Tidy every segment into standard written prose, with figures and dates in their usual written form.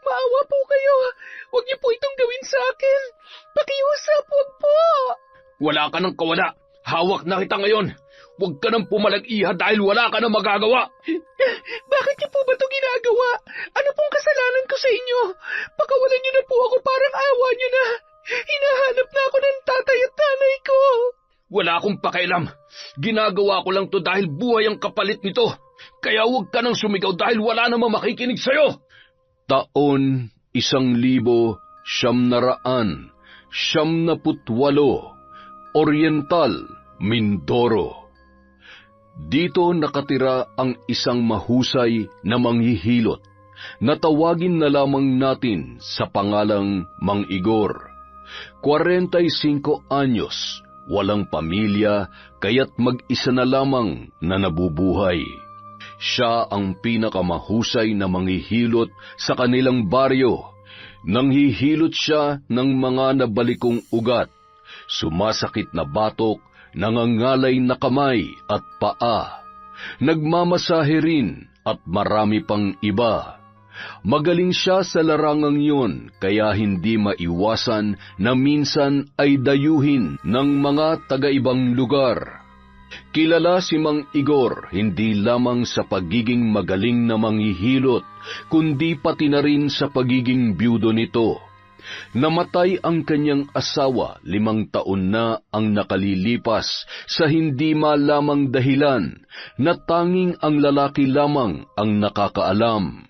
Maawa po kayo. Huwag niyo po itong gawin sa akin. Pakiusap, huwag po. Wala ka ng kawala. Hawak na kita ngayon. Huwag ka nang pumalag-iha dahil wala ka nang magagawa. Bakit niyo po ba ito ginagawa? Ano pong kasalanan ko sa inyo? Pakawalan niyo na po ako, parang awa niyo na. Hinahanap na ako ng tatay at nanay ko. Wala akong pakialam. Ginagawa ko lang to dahil buhay ang kapalit nito. Kaya huwag ka nang sumigaw dahil wala namang makikinig sa'yo. Taon 1998, Oriental, Mindoro. Dito nakatira ang isang mahusay na manghihilot na tawagin na lamang natin sa pangalang Mang Igor. 45 anyos, walang pamilya, kaya't mag-isa na lamang na nabubuhay. Siya ang pinakamahusay na manghihilot sa kanilang baryo. Nanghihilot siya ng mga nabalikong ugat, sumasakit na batok, nangangalay na kamay at paa, nagmamasahe rin at marami pang iba. Magaling siya sa larangang yun, kaya hindi maiwasan na minsan ay dayuhin ng mga taga-ibang lugar. Kilala si Mang Igor hindi lamang sa pagiging magaling na manghihilot, kundi pati na rin sa pagiging byudo nito. Namatay ang kanyang asawa 5 taon na ang nakalilipas sa hindi malamang dahilan na tanging ang lalaki lamang ang nakakaalam.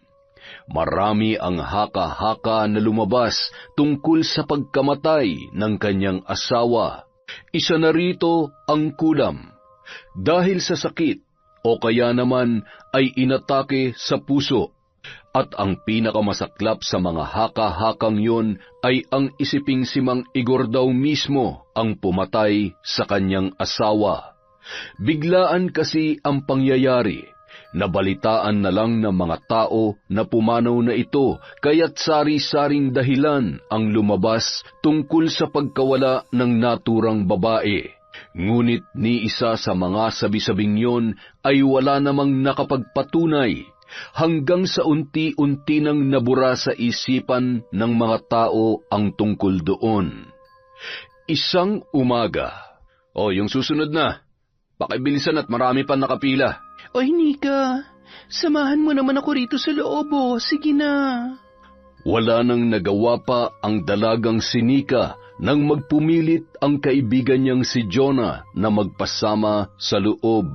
Marami ang haka-haka na lumabas tungkol sa pagkamatay ng kanyang asawa. Isa na rito ang kulam. Dahil sa sakit o kaya naman ay inatake sa puso. At ang pinakamasaklap sa mga haka-hakang yun ay ang isiping si Mang Igor daw mismo ang pumatay sa kanyang asawa. Biglaan kasi ang pangyayari. Nabalitaan na lang ng mga tao na pumanaw na ito, kaya't sari-saring dahilan ang lumabas tungkol sa pagkawala ng naturang babae. Ngunit ni isa sa mga sabi-sabing yon ay wala namang nakapagpatunay, hanggang sa unti-unti nang nabura sa isipan ng mga tao ang tungkol doon. Isang umaga, yung susunod na, pakibilisan at marami pa nakapila. Oy, Nika, samahan mo naman ako rito sa loob, sige na. Wala nang nagawa pa ang dalagang si Nika nang magpumilit ang kaibigan niyang si Jonah na magpasama sa loob.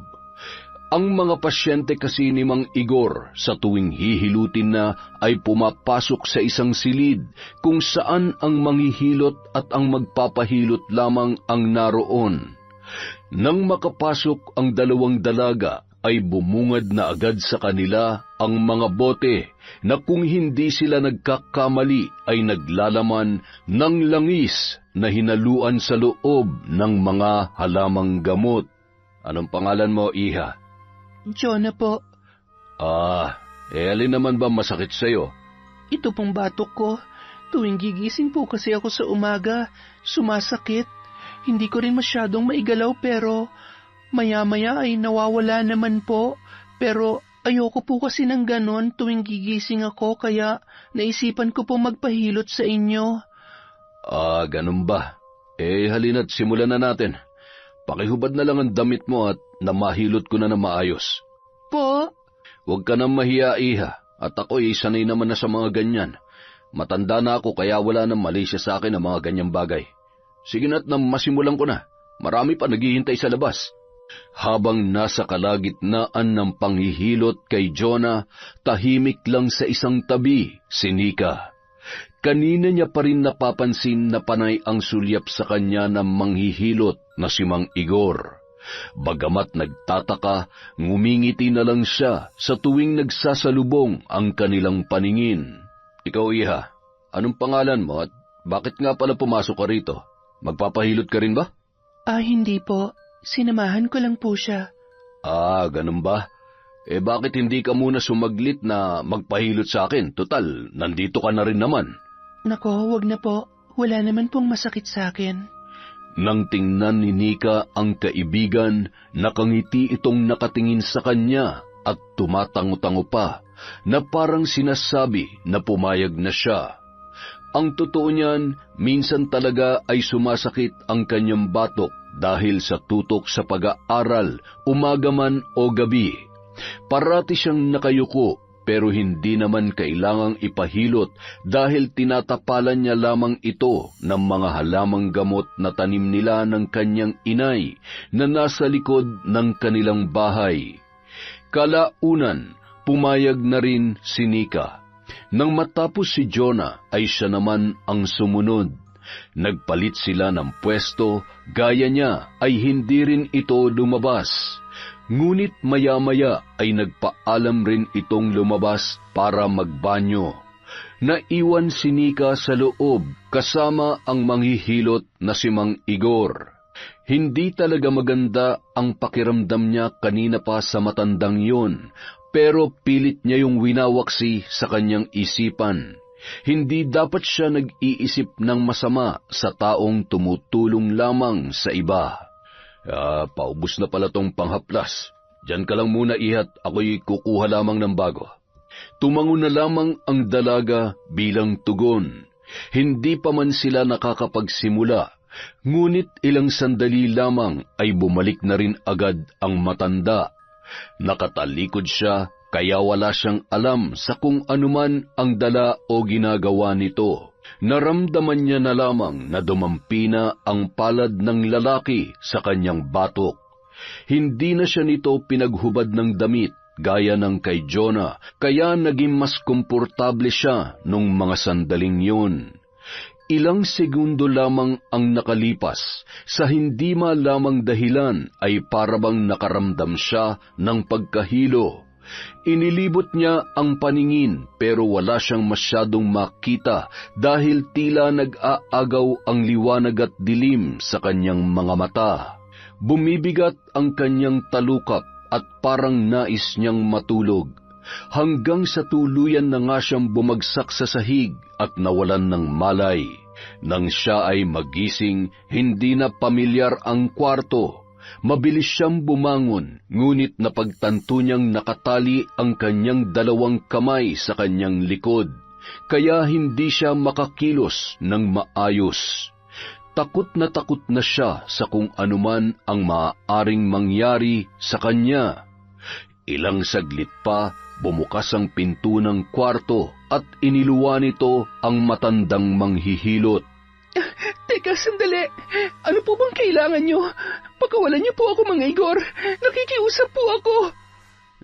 Ang mga pasyente kasi ni Mang Igor sa tuwing hihilutin na ay pumapasok sa isang silid kung saan ang manghihilot at ang magpapahilot lamang ang naroon. Nang makapasok ang dalawang dalaga, ay bumungad na agad sa kanila ang mga bote na kung hindi sila nagkakamali ay naglalaman ng langis na hinaluan sa loob ng mga halamang gamot. Anong pangalan mo, Iha? Jonah po. Alin naman ba masakit sa'yo? Ito pong batok ko. Tuwing gigising po kasi ako sa umaga, sumasakit. Hindi ko rin masyadong maigalaw pero maya-maya ay nawawala naman po. Pero ayoko po kasi ng ganon tuwing gigising ako kaya naisipan ko po magpahilot sa inyo. Ganun ba? Halina't simulan na natin. Pakihubad na lang ang damit mo at namahilot ko na maayos. Po? Huwag ka nang mahiya, Iha, at ako'y sanay naman na sa mga ganyan. Matanda na ako kaya wala nang mali siya sa akin ang mga ganyang bagay. Sige na't na masimulan ko na. Marami pa naghihintay sa labas. Habang nasa kalagitnaan ng panghihilot kay Jonah, tahimik lang sa isang tabi si Nika. Kanina niya pa rin napapansin na panay ang sulyap sa kanya ng manghihilot na si Mang Igor. Bagamat nagtataka, ngumingiti na lang siya sa tuwing nagsasalubong ang kanilang paningin. Ikaw, Iha, anong pangalan mo at bakit nga pala pumasok ka rito? Magpapahilot ka rin ba? Hindi po. Sinamahan ko lang po siya. Ganun ba? Bakit hindi ka muna sumaglit na magpahilot sa akin? Total, nandito ka na rin naman. Nako, wag na po. Wala naman pong masakit sa akin. Nang tingnan ni Nika ang kaibigan, nakangiti itong nakatingin sa kanya at tumatango-tango pa, na parang sinasabi na pumayag na siya. Ang totoo niyan, minsan talaga ay sumasakit ang kanyang batok dahil sa tutok sa pag-aaral, umaga man o gabi. Parati siyang nakayuko pero hindi naman kailangang ipahilot dahil tinatapalan niya lamang ito ng mga halamang gamot na tanim nila ng kanyang inay na nasa likod ng kanilang bahay. Kalaunan, pumayag na rin si Nika. Nang matapos si Jonah ay siya naman ang sumunod. Nagpalit sila ng pwesto, gaya niya ay hindi rin ito lumabas. Ngunit maya-maya ay nagpaalam rin itong lumabas para magbanyo. Naiwan si Nika sa loob kasama ang manghihilot na si Mang Igor. Hindi talaga maganda ang pakiramdam niya kanina pa sa matandang yun, pero pilit niya yung winawaksi sa kanyang isipan. Hindi dapat siya nag-iisip ng masama sa taong tumutulong lamang sa iba. Paubos na pala tong panghaplas. Diyan ka lang muna, ihat, ako'y kukuha lamang ng bago. Tumango na lamang ang dalaga bilang tugon. Hindi pa man sila nakakapagsimula, ngunit ilang sandali lamang ay bumalik na rin agad ang matanda. Nakatalikod siya, kaya wala siyang alam sa kung anuman ang dala o ginagawa nito. Naramdaman niya na lamang na dumampi na ang palad ng lalaki sa kanyang batok. Hindi na siya nito pinaghubad ng damit gaya ng kay Jonah, kaya naging mas komportable siya nung mga sandaling yun. Ilang segundo lamang ang nakalipas, sa hindi malamang dahilan ay parabang nakaramdam siya ng pagkahilo. Inilibot niya ang paningin pero wala siyang masyadong makita dahil tila nag-aagaw ang liwanag at dilim sa kanyang mga mata. Bumibigat ang kanyang talukap at parang nais niyang matulog, hanggang sa tuluyan na nga siyang bumagsak sa sahig at nawalan ng malay. Nang siya ay magising, hindi na pamilyar ang kwarto. Mabilis siyang bumangon, ngunit napagtanto niyang nakatali ang kanyang dalawang kamay sa kanyang likod, kaya hindi siya makakilos ng maayos. Takot na siya sa kung anuman ang maaaring mangyari sa kanya. Ilang saglit pa, bumukas ang pinto ng kwarto at iniluwan nito ang matandang manghihilot. Teka, sandali. Ano po bang kailangan nyo? Pagkawalan niyo po ako, Mang Igor. Nakikiusap po ako.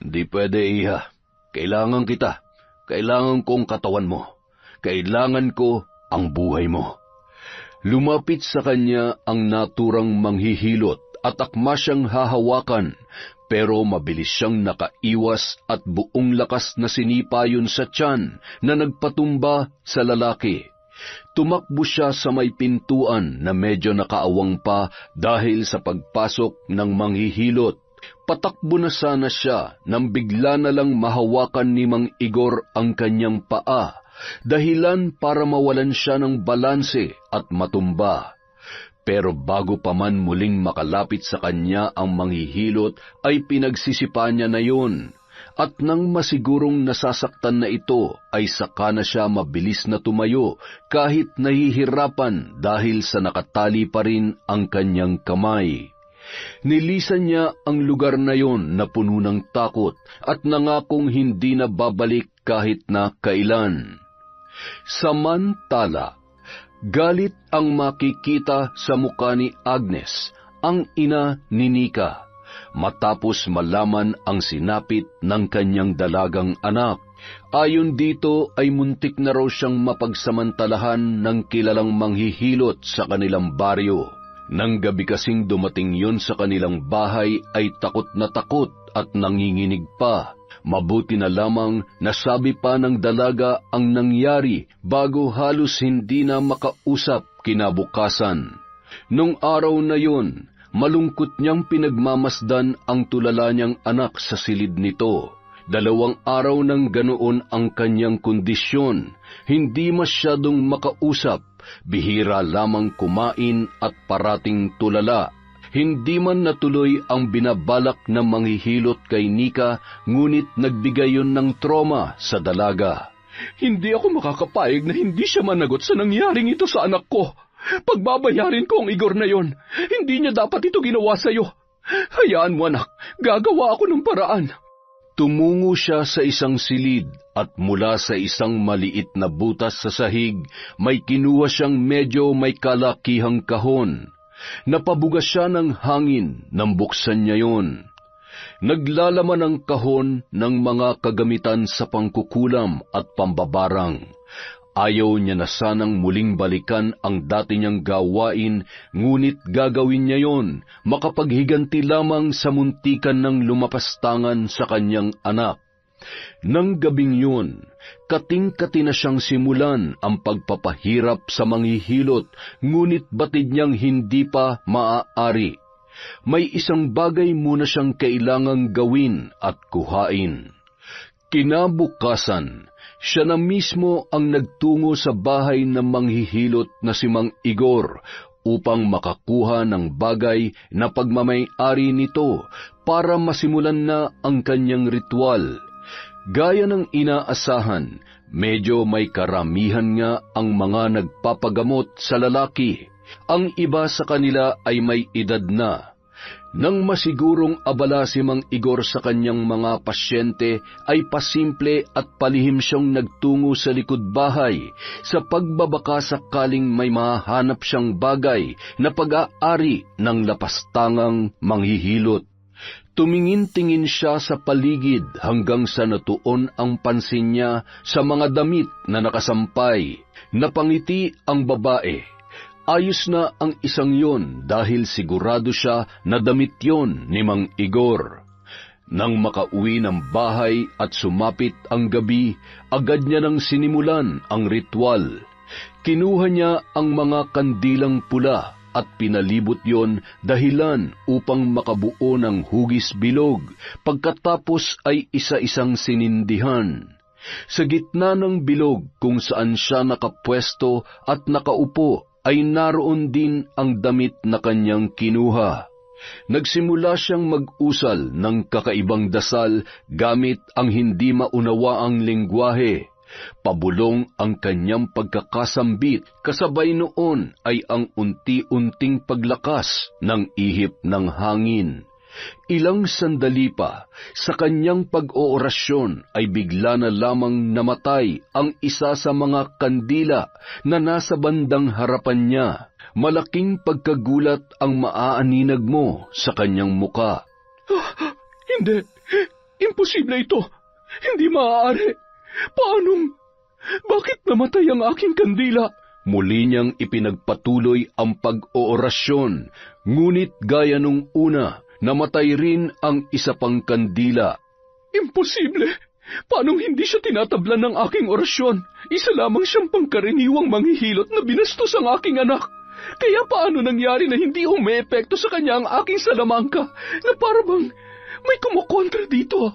Hindi pwede, iha. Kailangan kita. Kailangan kong katawan mo. Kailangan ko ang buhay mo. Lumapit sa kanya ang naturang manghihilot at akma siyang hahawakan, pero mabilis siyang nakaiwas at buong lakas na sinipa yun sa tiyan na nagpatumba sa lalaki. Tumakbo siya sa may pintuan na medyo nakaawang pa dahil sa pagpasok ng manghihilot. Patakbo na sana siya nang bigla na lang mahawakan ni Mang Igor ang kanyang paa, dahilan para mawalan siya ng balanse at matumba. Pero bago pa man muling makalapit sa kanya ang manghihilot ay pinagsisipa niya na yun. At nang masigurong nasasaktan na ito, ay saka na siya mabilis na tumayo kahit nahihirapan dahil sa nakatali pa rin ang kanyang kamay. Nilisan niya ang lugar na yon na puno ng takot at nangakong hindi na babalik kahit na kailan. Samantala, galit ang makikita sa mukha ni Agnes, ang ina ni Nika, matapos malaman ang sinapit ng kanyang dalagang anak. Ayon dito ay muntik na raw siyang mapagsamantalahan ng kilalang manghihilot sa kanilang baryo. Nang gabi kasing dumating yun sa kanilang bahay ay takot at nanginginig pa. Mabuti na lamang nasabi pa ng dalaga ang nangyari bago halos hindi na makausap kinabukasan. Nung araw na yun, malungkot niyang pinagmamasdan ang tulala niyang anak sa silid nito. 2 araw nang ganoon ang kanyang kondisyon, hindi masyadong makausap, bihira lamang kumain at parating tulala. Hindi man natuloy ang binabalak ng manghihilot kay Nika, ngunit nagbigay yun ng trauma sa dalaga. Hindi ako makakapayag na hindi siya managot sa nangyaring ito sa anak ko. Pagbabayarin ko ang Igor na yon. Hindi niya dapat ito ginawa sa'yo. Hayaan mo anak, gagawa ako ng paraan. Tumungo siya sa isang silid at mula sa isang maliit na butas sa sahig, may kinuha siyang medyo may kalakihang kahon. Napabuga siya ng hangin nang buksan niya yon. Naglalaman ang kahon ng mga kagamitan sa pangkukulam at pambabarang. Ayaw niya na sanang muling balikan ang dati niyang gawain, ngunit gagawin niya yon makapaghiganti lamang sa muntikan ng lumapastangan sa kanyang anak. Nang gabing yun, kating-kati na siyang simulan ang pagpapahirap sa manghihilot, ngunit batid niyang hindi pa maaari. May isang bagay muna siyang kailangang gawin at kuhain. Kinabukasan, siya na mismo ang nagtungo sa bahay ng manghihilot na si Mang Igor upang makakuha ng bagay na pagmamay-ari nito para masimulan na ang kanyang ritual. Gaya ng inaasahan, medyo may karamihan nga ang mga nagpapagamot sa lalaki. Ang iba sa kanila ay may edad na. Nang masigurong abala si Mang Igor sa kanyang mga pasyente, ay pasimple at palihim siyang nagtungo sa likod bahay sa pagbabaka sakaling may mahanap siyang bagay na pag-aari ng lapastangang manghihilot. Tumingin-tingin siya sa paligid hanggang sa natuon ang pansin niya sa mga damit na nakasampay. Napangiti ang babae. Ayos na ang isang yon dahil sigurado siya na damit yon ni Mang Igor. Nang makauwi ng bahay at sumapit ang gabi, agad niya nang sinimulan ang ritual. Kinuha niya ang mga kandilang pula at pinalibot yon dahilan upang makabuo ng hugis bilog, pagkatapos ay isa-isang sinindihan. Sa gitna ng bilog kung saan siya nakapwesto at nakaupo, ay naroon din ang damit na kanyang kinuha. Nagsimula siyang mag-usal ng kakaibang dasal gamit ang hindi maunawaang lengguwahe. Pabulong ang kanyang pagkakasambit, kasabay noon ay ang unti-unting paglakas ng ihip ng hangin. Ilang sandali pa, sa kanyang pag-oorasyon ay bigla na lamang namatay ang isa sa mga kandila na nasa bandang harapan niya. Malaking pagkagulat ang maaaninag mo sa kanyang muka. Hindi, imposible ito. Hindi maaari. Paanong? Bakit namatay ang aking kandila? Muli niyang ipinagpatuloy ang pag-oorasyon, ngunit gaya nung una, namatay rin ang isa pang kandila. Imposible! Paanong hindi siya tinatablan ng aking orasyon? Isa lamang siyang pangkaraniwang manghihilot na binastos ang aking anak. Kaya paano nangyari na hindi umeepekto sa kanya ang aking salamangka na parabang may kumukontra dito?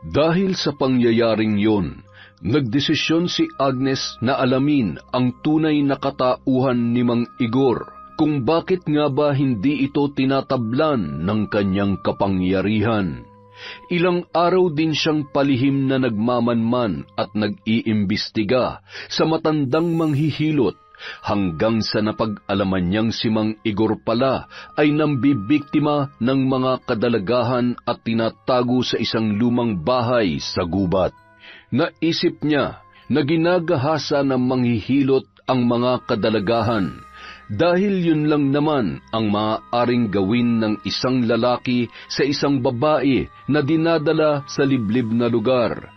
Dahil sa pangyayaring yon, nagdesisyon si Agnes na alamin ang tunay na katauhan ni Mang Igor, kung bakit nga ba hindi ito tinatablan ng kanyang kapangyarihan. Ilang araw din siyang palihim na nagmamanman at nag-iimbestiga sa matandang manghihilot, hanggang sa napag-alaman niyang si Mang Igor pala ay nambibiktima ng mga kadalagahan at tinatago sa isang lumang bahay sa gubat. Naisip niya na ginagahasa ng manghihilot ang mga kadalagahan, dahil yun lang naman ang maaaring gawin ng isang lalaki sa isang babae na dinadala sa liblib na lugar.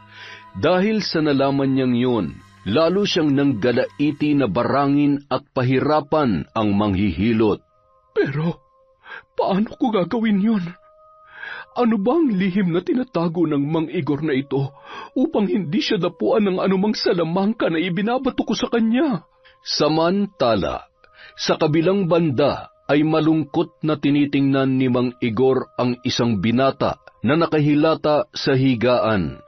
Dahil sa nalaman niyang yun, lalo siyang nanggalaiti na barangin at pahirapan ang manghihilot. Pero, paano ko gagawin yun? Ano bang lihim na tinatago ng Mang Igor na ito upang hindi siya dapuan ng anumang salamangka na ibinabato ko sa kanya? Samantala, sa kabilang banda ay malungkot na tinitingnan ni Mang Igor ang isang binata na nakahilata sa higaan.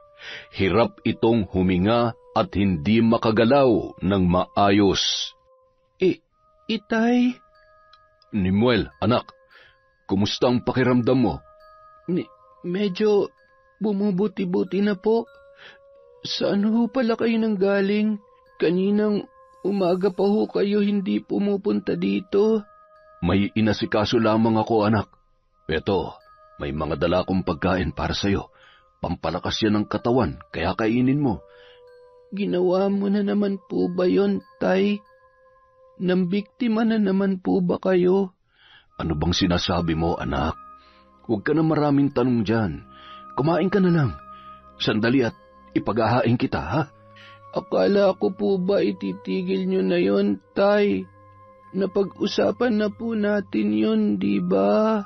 Hirap itong huminga at hindi makagalaw ng maayos. Itay? Nimuel, anak, Kumusta ang pakiramdam mo? Medyo bumubuti-buti na po. Saan ho pala kayo nanggaling? Kaninang umaga pa ho kayo hindi pumupunta dito. May inasikaso lamang ako, anak. Eto, may mga dala kong pagkain para sa'yo. Pampalakas yan ng katawan, kaya kainin mo. Ginawa mo na naman po ba yon, Tay? Nambiktima na naman po ba kayo? Ano bang sinasabi mo, anak? Huwag ka na maraming tanong dyan. Kumain ka na lang. Sandali at ipaghahain kita, ha? Akala ko po ba ititigil nyo na yon, Tay? Napag-usapan na po natin yon, di ba?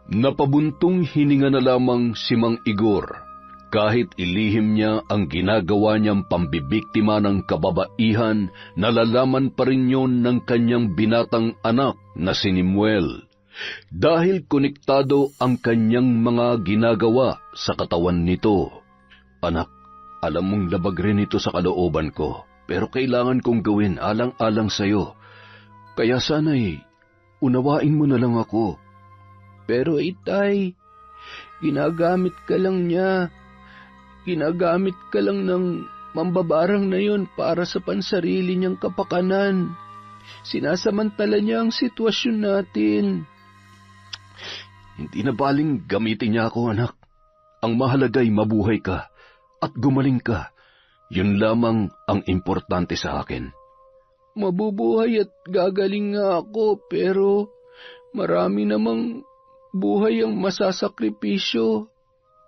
Napabuntong hininga na lamang si Mang Igor. Kahit ilihim niya ang ginagawa niyang pambibiktima ng kababaihan, nalalaman pa rin yon ng kanyang binatang anak na si Nimuel. Dahil konektado ang kanyang mga ginagawa sa katawan nito. Anak, alam mong labag rin ito sa kalooban ko, pero kailangan kong gawin alang-alang sa'yo. Kaya sana'y unawain mo na lang ako. Pero Itay, ginagamit ka lang niya. Ginagamit ka lang ng mambabarang na yon para sa pansarili niyang kapakanan. Sinasamantala niya ang sitwasyon natin. Hindi na baling gamitin niya ako, anak. Ang mahalaga'y mabuhay ka at gumaling ka. Yun lamang ang importante sa akin. Mabubuhay at gagaling nga ako, pero marami namang buhay ang masasakripisyo.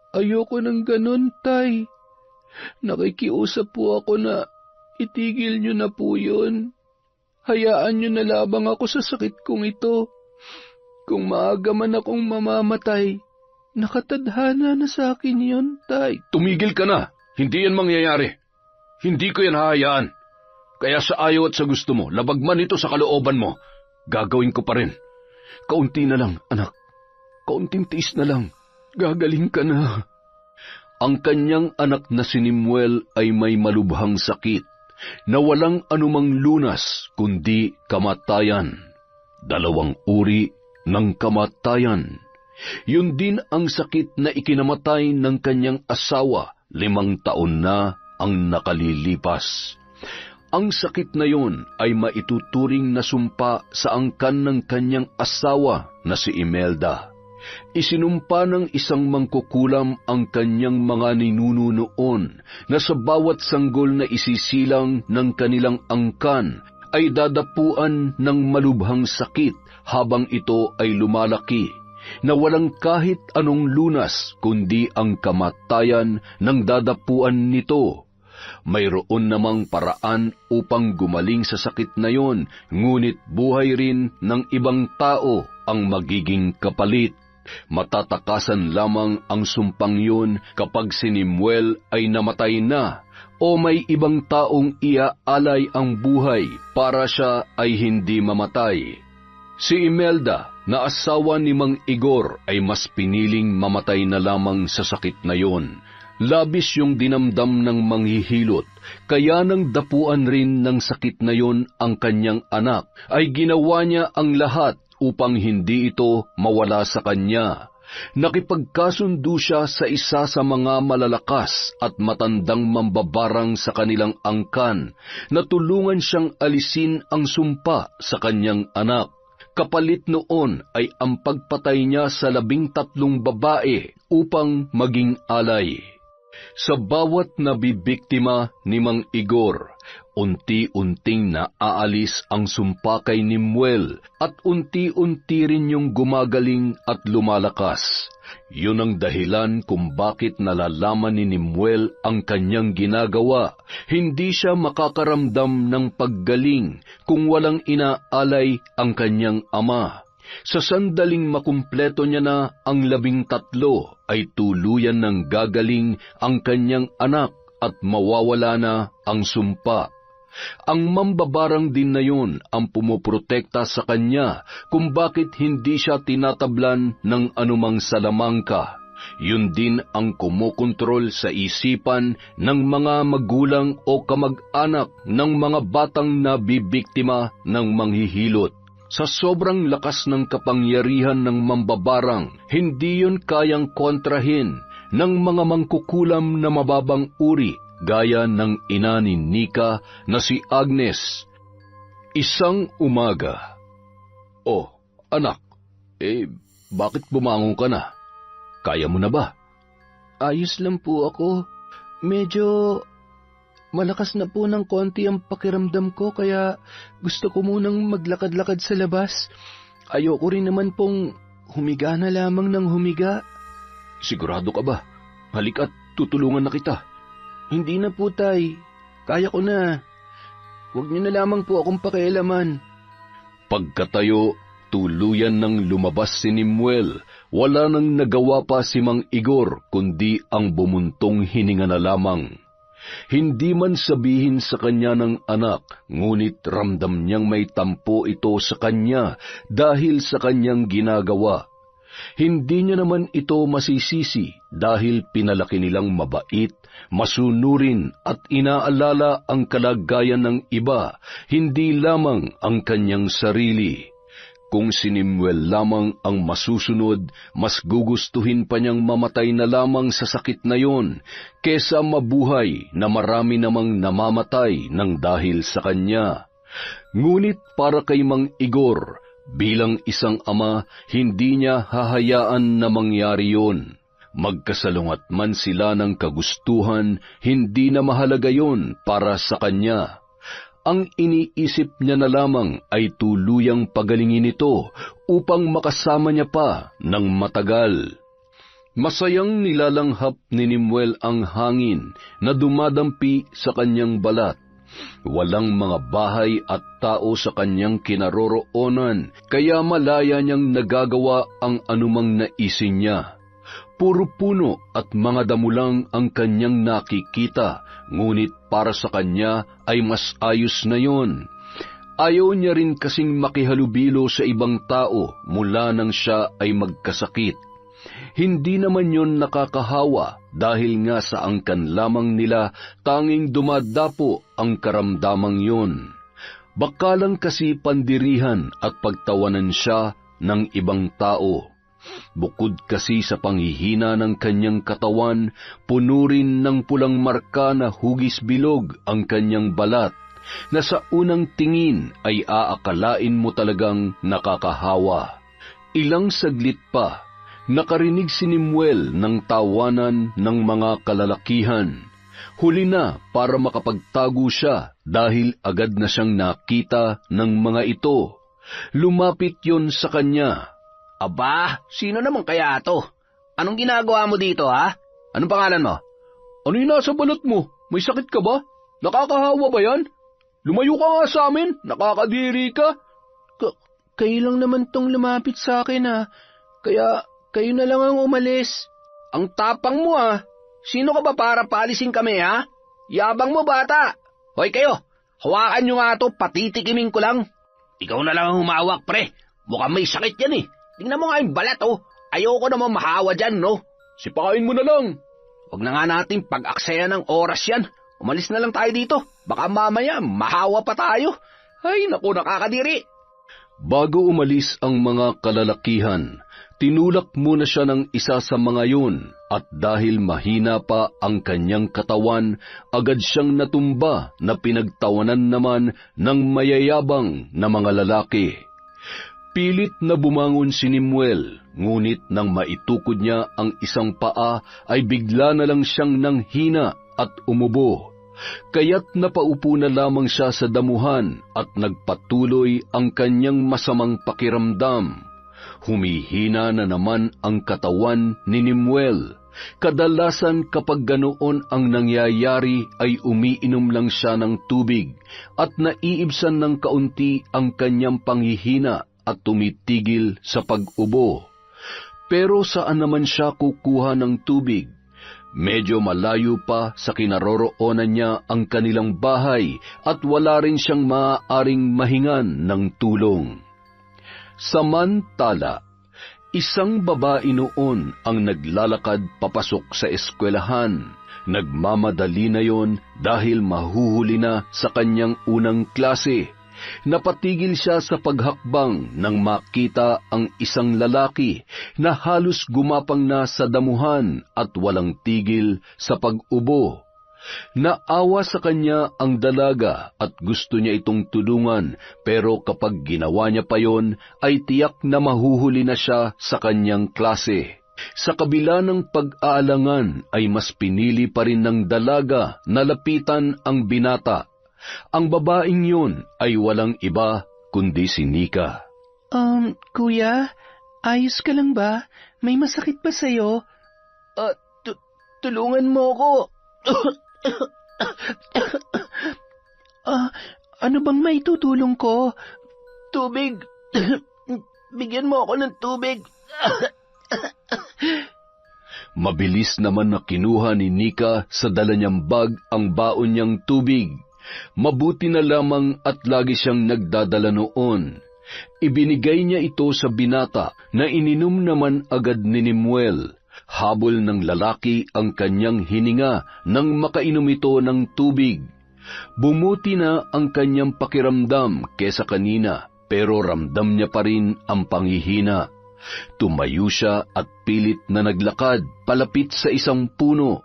Ayoko ng ganun, Tay. Nakikiusap po ako na itigil niyo na po yun. Hayaan niyo na lamang ako sa sakit kong ito. Kung maaga man akong mamamatay, nakatadhana na sa akin yun, Tay. Tumigil ka na. Hindi yan mangyayari. Hindi ko yan hahayaan. Kaya sa ayaw at sa gusto mo, labag man ito sa kalooban mo, gagawin ko pa rin. Kaunti na lang, anak. Kaunting tiis na lang. Gagaling ka na. Ang kanyang anak na si Nimuel ay may malubhang sakit na walang anumang lunas kundi kamatayan. 2 uri ng kamatayan. Yun din ang sakit na ikinamatay ng kanyang asawa 5 taon na ang nakalilipas. Ang sakit na yon ay maituturing na sumpa sa angkan ng kanyang asawa na si Imelda. Isinumpa ng isang mangkukulam ang kanyang mga ninuno noon na sa bawat sanggol na isisilang ng kanilang angkan ay dadapuan ng malubhang sakit habang ito ay lumalaki, na walang kahit anong lunas kundi ang kamatayan ng dadapuan nito. Mayroon namang paraan upang gumaling sa sakit na yon, ngunit buhay rin ng ibang tao ang magiging kapalit. Matatakasan lamang ang sumpang yun kapag si Nimuel ay namatay na o may ibang taong iaalay ang buhay para siya ay hindi mamatay. Si Imelda, na asawa ni Mang Igor, ay mas piniling mamatay na lamang sa sakit na yon. Labis yung dinamdam ng manghihilot, kaya nang dapuan rin ng sakit na yon ang kanyang anak, ay ginawa niya ang lahat upang hindi ito mawala sa kanya. Nakipagkasundo siya sa isa sa mga malalakas at matandang mambabarang sa kanilang angkan, na tulungan siyang alisin ang sumpa sa kanyang anak. Kapalit noon ay ang pagpatay niya sa 13 babae upang maging alay. Sa bawat nabibiktima ni Mang Igor, unti-unting naaalis ang sumpa kay Nimuel at unti-unti rin yung gumagaling at lumalakas. Yun ang dahilan kung bakit nalalaman ni Nimuel ang kanyang ginagawa. Hindi siya makakaramdam ng paggaling kung walang inaalay ang kanyang ama. Sa sandaling makumpleto niya na ang 13, ay tuluyan ng gagaling ang kanyang anak at mawawala na ang sumpa. Ang mambabarang din na yun ang pumuprotekta sa kanya kung bakit hindi siya tinatablan ng anumang salamangka. Yun din ang kumukontrol sa isipan ng mga magulang o kamag-anak ng mga batang nabibiktima ng manghihilot. Sa sobrang lakas ng kapangyarihan ng mambabarang, hindi yon kayang kontrahin ng mga mangkukulam na mababang uri gaya ng ina ni Nika na si Agnes. Isang umaga, "Oh, anak, bakit bumangon ka na? Kaya mo na ba?" Ayos lang po ako. Medyo malakas na po ng konti ang pakiramdam ko kaya gusto ko munang maglakad-lakad sa labas. Ayoko rin naman pong humiga na lamang ng humiga. Sigurado ka ba? Halika't tutulungan na kita. Hindi na po, Tay. Kaya ko na. Huwag niyo na lamang po akong pakialaman. Pagkatayo, tuluyan nang lumabas si Nimuel. Wala nang nagawa pa si Mang Igor kundi ang bumuntong hininga na lamang. Hindi man sabihin sa kanya ng anak, ngunit ramdam niyang may tampo ito sa kanya dahil sa kanyang ginagawa. Hindi niya naman ito masisisi dahil pinalaki nilang mabait, masunurin at inaalala ang kalagayan ng iba, hindi lamang ang kanyang sarili. Kung si Nimuel lamang ang masusunod, mas gugustuhin pa niyang mamatay na lamang sa sakit na yon, kesa mabuhay na marami namang namamatay ng dahil sa kanya. Ngunit para kay Mang Igor, bilang isang ama, hindi niya hahayaan na mangyari yon. Magkasalungat man sila ng kagustuhan, hindi na mahalaga yon para sa kanya. Ang iniisip niya na lamang ay tuluyang pagalingin ito upang makasama niya pa ng matagal. Masayang nilalanghap ni Nimuel ang hangin na dumadampi sa kanyang balat. Walang mga bahay at tao sa kanyang kinaroroonan, kaya malaya niyang nagagawa ang anumang naisin niya. Puro puno at mga damo lang ang kanyang nakikita, ngunit para sa kanya ay mas ayos na yon. Ayaw niya rin kasing makihalubilo sa ibang tao mula nang siya ay magkasakit. Hindi naman yon nakakahawa dahil nga sa angkan lamang nila tanging dumadapo ang karamdamang yon. Baka lang kasi pandirihan at pagtawanan siya ng ibang tao. Bukod kasi sa panghihina ng kanyang katawan, puno rin ng pulang marka na hugis bilog ang kanyang balat, na sa unang tingin ay aakalain mo talagang nakakahawa. Ilang saglit pa, nakarinig si Nimuel ng tawanan ng mga kalalakihan. Huli na para makapagtago siya dahil agad na siyang nakita ng mga ito. Lumapit yon sa kanya. Aba, sino naman kaya to? Anong ginagawa mo dito, ha? Anong pangalan mo? Ano yung nasa balat mo? May sakit ka ba? Nakakahawa ba yan? Lumayo ka nga sa amin, nakakadiri ka. Kayo lang naman tong lumapit sa akin, ha? Kaya kayo na lang ang umalis. Ang tapang mo, ha? Sino ka ba para paalisin kami, ha? Yabang mo, bata. Hoy kayo, hawakan nyo nga to, patitikimin ko lang. Ikaw na lang ang humawak, pre. Mukhang may sakit yan, eh. Tingnan mo nga yung balat, oh. Ayoko naman mahawa dyan, no? Sipain mo na lang. Huwag na nga natin pag-aksaya ng oras yan. Umalis na lang tayo dito. Baka mamaya, mahawa pa tayo. Ay, naku, nakakadiri. Bago umalis ang mga kalalakihan, tinulak muna siya ng isa sa mga yun, at dahil mahina pa ang kanyang katawan, agad siyang natumba na pinagtawanan naman ng mayayabang na mga lalaki. Pilit na bumangon si Nimuel, ngunit nang maitukod niya ang isang paa ay bigla na lang siyang nanghina at umubo. Kaya't napaupo na lamang siya sa damuhan at nagpatuloy ang kanyang masamang pakiramdam. Humihina na naman ang katawan ni Nimuel. Kadalasan kapag ganoon ang nangyayari ay umiinom lang siya ng tubig at naiibsan ng kaunti ang kanyang panghihina at tumitigil sa pag-ubo. Pero saan naman siya kukuha ng tubig? Medyo malayo pa sa kinaroroonan niya ang kanilang bahay at wala rin siyang maaaring mahingan ng tulong. Samantala, isang babae noon ang naglalakad papasok sa eskwelahan. Nagmamadali na yon dahil mahuhuli na sa kanyang unang klase. Napatigil siya sa paghakbang nang makita ang isang lalaki na halos gumapang na sa damuhan at walang tigil sa pag-ubo. Naawa sa kanya ang dalaga at gusto niya itong tulungan, pero kapag ginawa niya pa yon, ay tiyak na mahuhuli na siya sa kanyang klase. Sa kabila ng pag-aalangan ay mas pinili pa rin ng dalaga na lapitan ang binata. Ang babaeng yun ay walang iba kundi si Nika. Kuya, ayos ka lang ba? May masakit ba sa'yo? Tulungan mo ko. Ano bang may tutulong ko? Tubig. Bigyan mo ako ng tubig. Mabilis naman na kinuha ni Nika sa dala niyang bag ang baon niyang tubig. Mabuti na lamang at lagi siyang nagdadala noon. Ibinigay niya ito sa binata na ininom naman agad ni Nemuel. Habol ng lalaki ang kanyang hininga nang makainom ito ng tubig. Bumuti na ang kanyang pakiramdam kesa kanina, pero ramdam niya pa rin ang panghihina. Tumayo siya at pilit na naglakad palapit sa isang puno.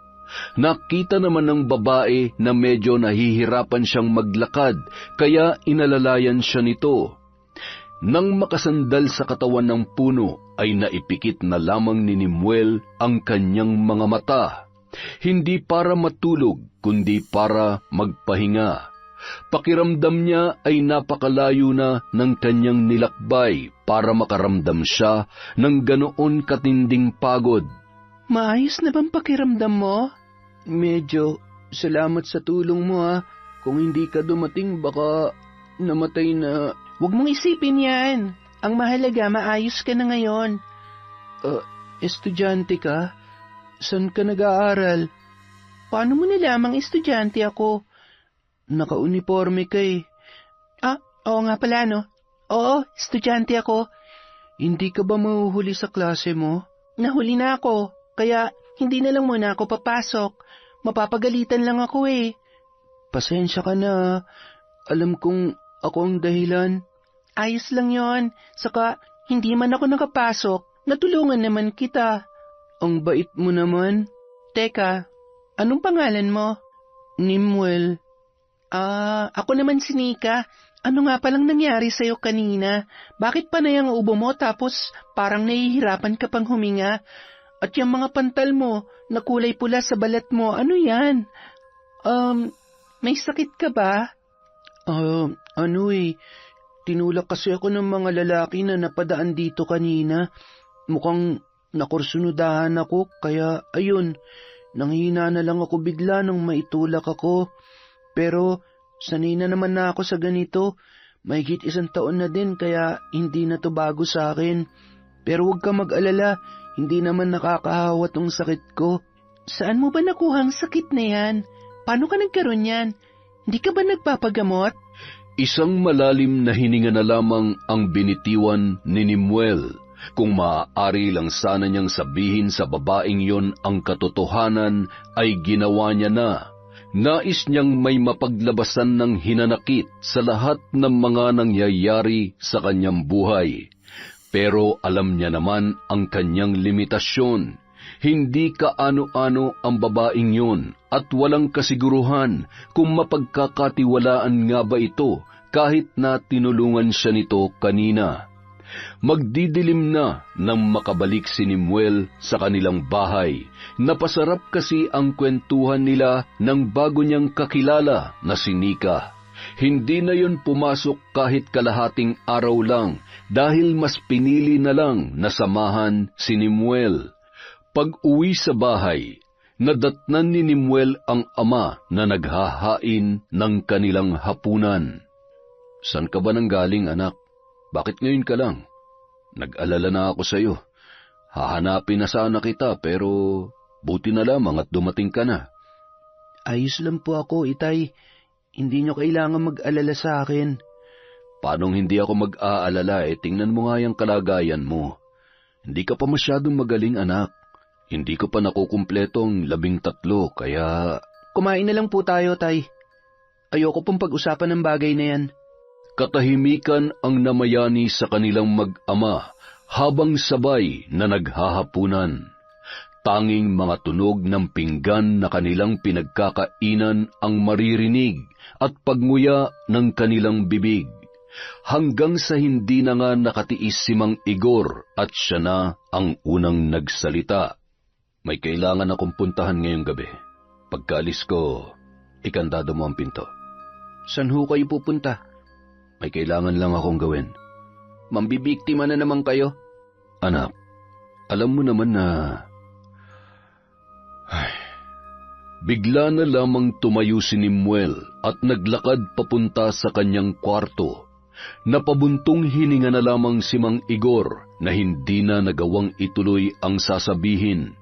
Nakita naman ng babae na medyo nahihirapan siyang maglakad, kaya inalalayan siya nito. Nang makasandal sa katawan ng puno, ay naipikit na lamang ni Nemuel ang kanyang mga mata. Hindi para matulog, kundi para magpahinga. Pakiramdam niya ay napakalayo na ng kanyang nilakbay para makaramdam siya ng ganoon katinding pagod. Maayos na bang pakiramdam mo? Medyo, salamat sa tulong mo ha. Kung hindi ka dumating, baka namatay na. Huwag mong isipin yan. Ang mahalaga, maayos ka na ngayon. Estudyante ka? Saan ka nag-aaral? Paano mo nilamang estudyante ako? Naka-uniforme ka eh. Oo nga pala, no? Oo, estudyante ako. Hindi ka ba mahuhuli sa klase mo? Nahuli na ako, kaya hindi na lang muna ako papasok. Mapapagalitan lang ako eh. Pasensya ka na. Alam kong ako ang dahilan. Ayos lang yon. Saka, hindi man ako nakapasok, natulungan naman kita. Ang bait mo naman. Teka, anong pangalan mo? Nemuel. Ako naman si Nika. Ano nga palang nangyari sa'yo kanina? Bakit panay ang ubo mo tapos parang nahihirapan ka pang huminga? At yung mga pantal mo na kulay pula sa balat mo, ano yan? May sakit ka ba? Tinulak kasi ako ng mga lalaki na napadaan dito kanina. Mukhang nakursunudahan ako, kaya ayun, nanghina na lang ako bigla nang maitulak ako. Pero sanay na naman na ako sa ganito. Mahigit 1 taon na din, kaya hindi na to bago sa akin. Pero huwag ka mag-alala, hindi naman nakakahawa tong sakit ko. Saan mo ba nakuha ang sakit na yan? Paano ka nagkaroon yan? Hindi ka ba nagpapagamot? Isang malalim na hininga na lamang ang binitiwan ni Nemuel. Kung maaari lang sana niyang sabihin sa babaeng yon ang katotohanan, ay ginawa niya na. Nais niyang may mapaglabasan ng hinanakit sa lahat ng mga nangyayari sa kanyang buhay. Pero alam niya naman ang kanyang limitasyon. Hindi kaano-ano ang babaeng yun at walang kasiguruhan kung mapagkakatiwalaan nga ba ito kahit na tinulungan siya nito kanina. Magdidilim na nang makabalik si Nemuel sa kanilang bahay. Napasarap kasi ang kwentuhan nila ng bago niyang kakilala na si Nika. Hindi na yun pumasok kahit kalahating araw lang dahil mas pinili na lang na samahan si Nemuel. Pag-uwi sa bahay, nadatnan ni Nemuel ang ama na naghahain ng kanilang hapunan. "Saan ka ba nanggaling, anak? Bakit ngayon ka lang? Nag-alala na ako sa iyo. Hahanapin na sana kita pero buti na lamang at dumating ka na." "Ayos lang po ako, itay. Hindi niyo kailangan mag-alala sa akin." "Paanong hindi ako mag-aalala? Tingnan mo nga yung kalagayan mo. Hindi ka pa masyadong magaling, anak. Hindi ko pa nakukumpletong 13, kaya..." "Kumain na lang po tayo, tay. Ayoko pong pag-usapan ng bagay na yan." Katahimikan ang namayani sa kanilang mag-ama habang sabay na naghahapunan. Tanging mga tunog ng pinggan na kanilang pinagkakainan ang maririnig at pagnguya ng kanilang bibig, hanggang sa hindi na nga nakatiis si Mang Igor at siya na ang unang nagsalita. May kailangan akong puntahan ngayong gabi. Pagkaalis ko, ikandado mo ang pinto. San ho kayo pupunta? May kailangan lang akong gawin. Mambibiktima na naman kayo? Anak, alam mo naman na... Bigla na lamang tumayo si Nimuel at naglakad papunta sa kanyang kwarto. Napabuntong hininga na lamang si Mang Igor na hindi na nagawang ituloy ang sasabihin.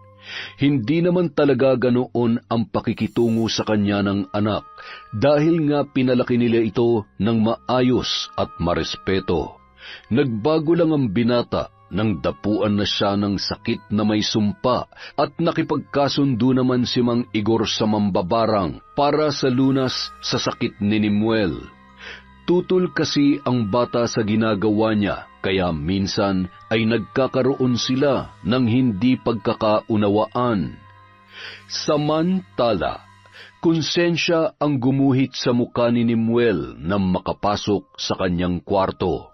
Hindi naman talaga ganoon ang pakikitungo sa kanya ng anak dahil nga pinalaki nila ito ng maayos at marespeto. Nagbago lang ang binata nang dapuan na siya ng sakit na may sumpa at nakipagkasundo naman si Mang Igor sa mambabarang para sa lunas sa sakit ni Nimuel. Tutol kasi ang bata sa ginagawa niya, kaya minsan ay nagkakaroon sila ng hindi pagkakaunawaan. Samantala, konsensya ang gumuhit sa mukha ni Nimuel nang makapasok sa kanyang kwarto.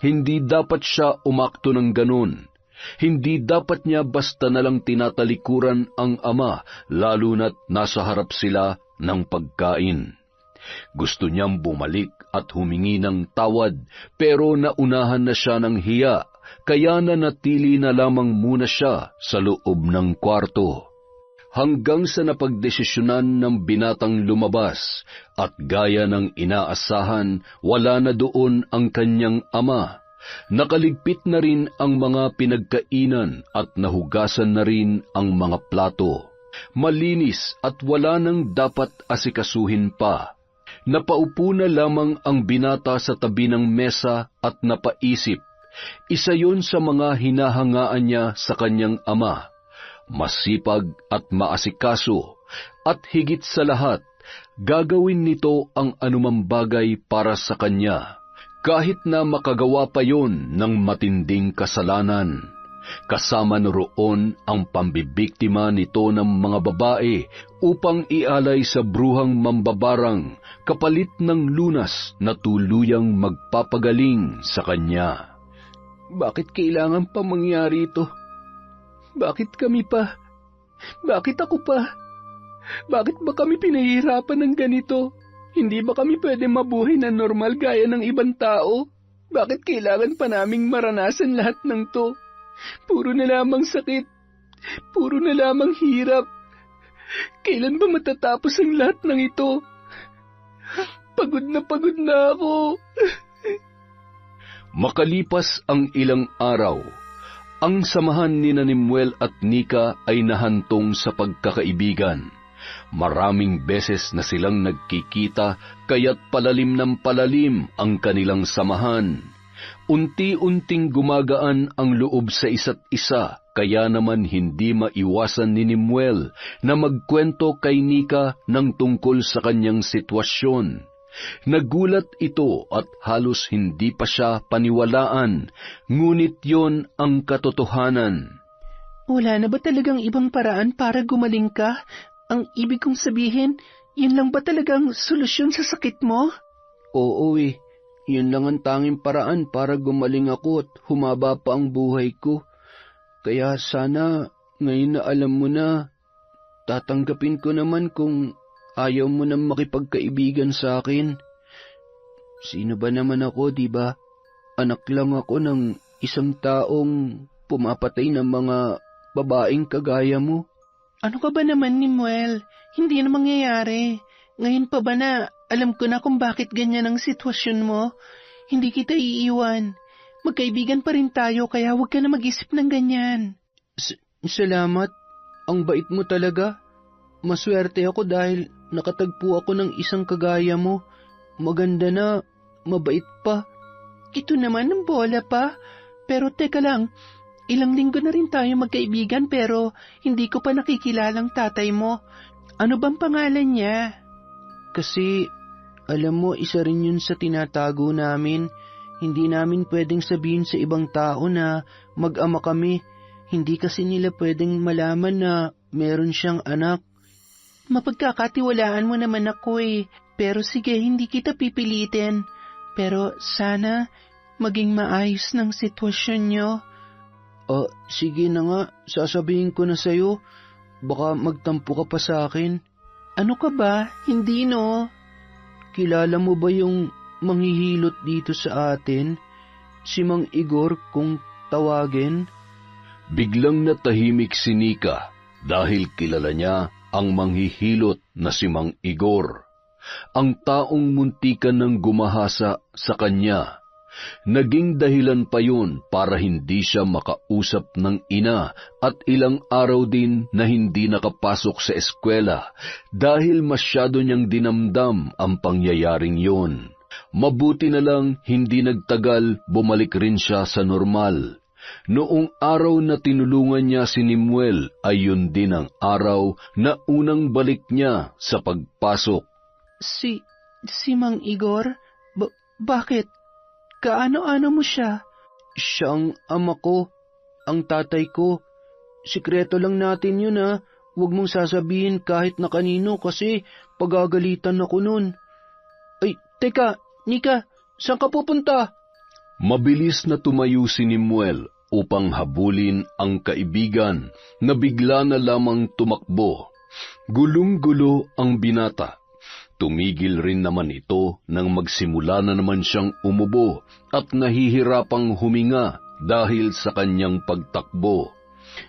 Hindi dapat siya umakto ng ganun. Hindi dapat niya basta nalang tinatalikuran ang ama, lalo na't nasa harap sila ng pagkain. Gusto niyang bumalik at humingi ng tawad, pero naunahan na siya ng hiya, kaya nanatili na lamang muna siya sa loob ng kwarto. Hanggang sa napagdesisyonan ng binatang lumabas, at gaya ng inaasahan, wala na doon ang kanyang ama. Nakaligpit na rin ang mga pinagkainan at nahugasan na rin ang mga plato. Malinis at wala nang dapat asikasuhin pa. Napaupo na lamang ang binata sa tabi ng mesa at napaisip. Isa yon sa mga hinahangaan niya sa kanyang ama. Masipag at maasikaso, at higit sa lahat, gagawin nito ang anumang bagay para sa kanya, kahit na makagawa pa yon ng matinding kasalanan. Kasama roon ang pambibiktima nito ng mga babae upang ialay sa bruhang mambabarang kapalit ng lunas na tuluyang magpapagaling sa kanya. Bakit kailangan pa mangyari ito? Bakit kami pa? Bakit ako pa? Bakit ba kami pinahihirapan ng ganito? Hindi ba kami pwede mabuhay na normal gaya ng ibang tao? Bakit kailangan pa naming maranasan lahat ng to? Puro na lamang sakit. Puro na lamang hirap. Kailan ba matatapos ang lahat ng ito? Pagod na ako. Makalipas ang ilang araw, ang samahan ni Nimuel at Nika ay nahantong sa pagkakaibigan. Maraming beses na silang nagkikita, kaya't palalim ng palalim ang kanilang samahan. Unti-unting gumagaan ang loob sa isa't isa, kaya naman hindi maiwasan ni Nimuel na magkwento kay Nika ng tungkol sa kanyang sitwasyon. Nagulat ito at halos hindi pa siya paniwalaan, ngunit yon ang katotohanan. Wala na ba talagang ibang paraan para gumaling ka? Ang ibig kong sabihin, yun lang ba talagang solusyon sa sakit mo? Oo yun lang ang tanging paraan para gumaling ako at humaba pa ang buhay ko. Kaya sana, ngayon na alam mo na, tatanggapin ko naman kung ayaw mo nang makipagkaibigan sa akin. Sino ba naman ako, di ba? Anak lang ako ng isang taong pumapatay ng mga babaeng kagaya mo. Ano ka ba naman, Nimuel? Hindi na mangyayari. Ngayon pa ba na alam ko na kung bakit ganyan ang sitwasyon mo? Hindi kita iiwan. Magkaibigan pa rin tayo, kaya huwag ka na mag-isip ng ganyan. Salamat. Ang bait mo talaga. Maswerte ako dahil nakatagpo ako ng isang kagaya mo. Maganda na, mabait pa. Ito naman ang bola pa. Pero teka lang, ilang linggo na rin tayo magkaibigan pero hindi ko pa nakikilalang tatay mo. Ano bang pangalan niya? Kasi Alam mo, isa rin yun sa tinatago namin. Hindi namin pwedeng sabihin sa ibang tao na mag-ama kami. Hindi kasi nila pwedeng malaman na meron siyang anak. Mapagkakatiwalaan mo naman ako eh. Pero sige, hindi kita pipilitin. Pero sana maging maayos ng sitwasyon nyo. Sige na nga, sasabihin ko na sa'yo. Baka magtampo ka pa sa akin. Ano ka ba? Hindi no. Kilala mo ba yung manghihilot dito sa atin? Si Mang Igor kung tawagin? Biglang natahimik si Nika dahil kilala niya ang manghihilot na si Mang Igor. Ang taong muntikan ng gumahasa sa kanya. Naging dahilan pa yun para hindi siya makausap ng ina at ilang araw din na hindi nakapasok sa eskwela dahil masyado niyang dinamdam ang pangyayaring yun. Mabuti na lang hindi nagtagal bumalik rin siya sa normal. Noong araw na tinulungan niya si Nimuel ay yun din ang araw na unang balik niya sa pagpasok. Si Mang Igor? Bakit? Kaano-ano mo siya? Siya ang ama ko, ang tatay ko. Sikreto lang natin yun ha. Huwag mong sasabihin kahit na kanino kasi pagagalitan ako nun. Ay, teka, Nika, saan ka pupunta? Mabilis na tumayo si Nimuel upang habulin ang kaibigan na bigla na lamang tumakbo. Gulong-gulo ang binata. Tumigil rin naman ito nang magsimula na naman siyang umubo at nahihirapang huminga dahil sa kanyang pagtakbo.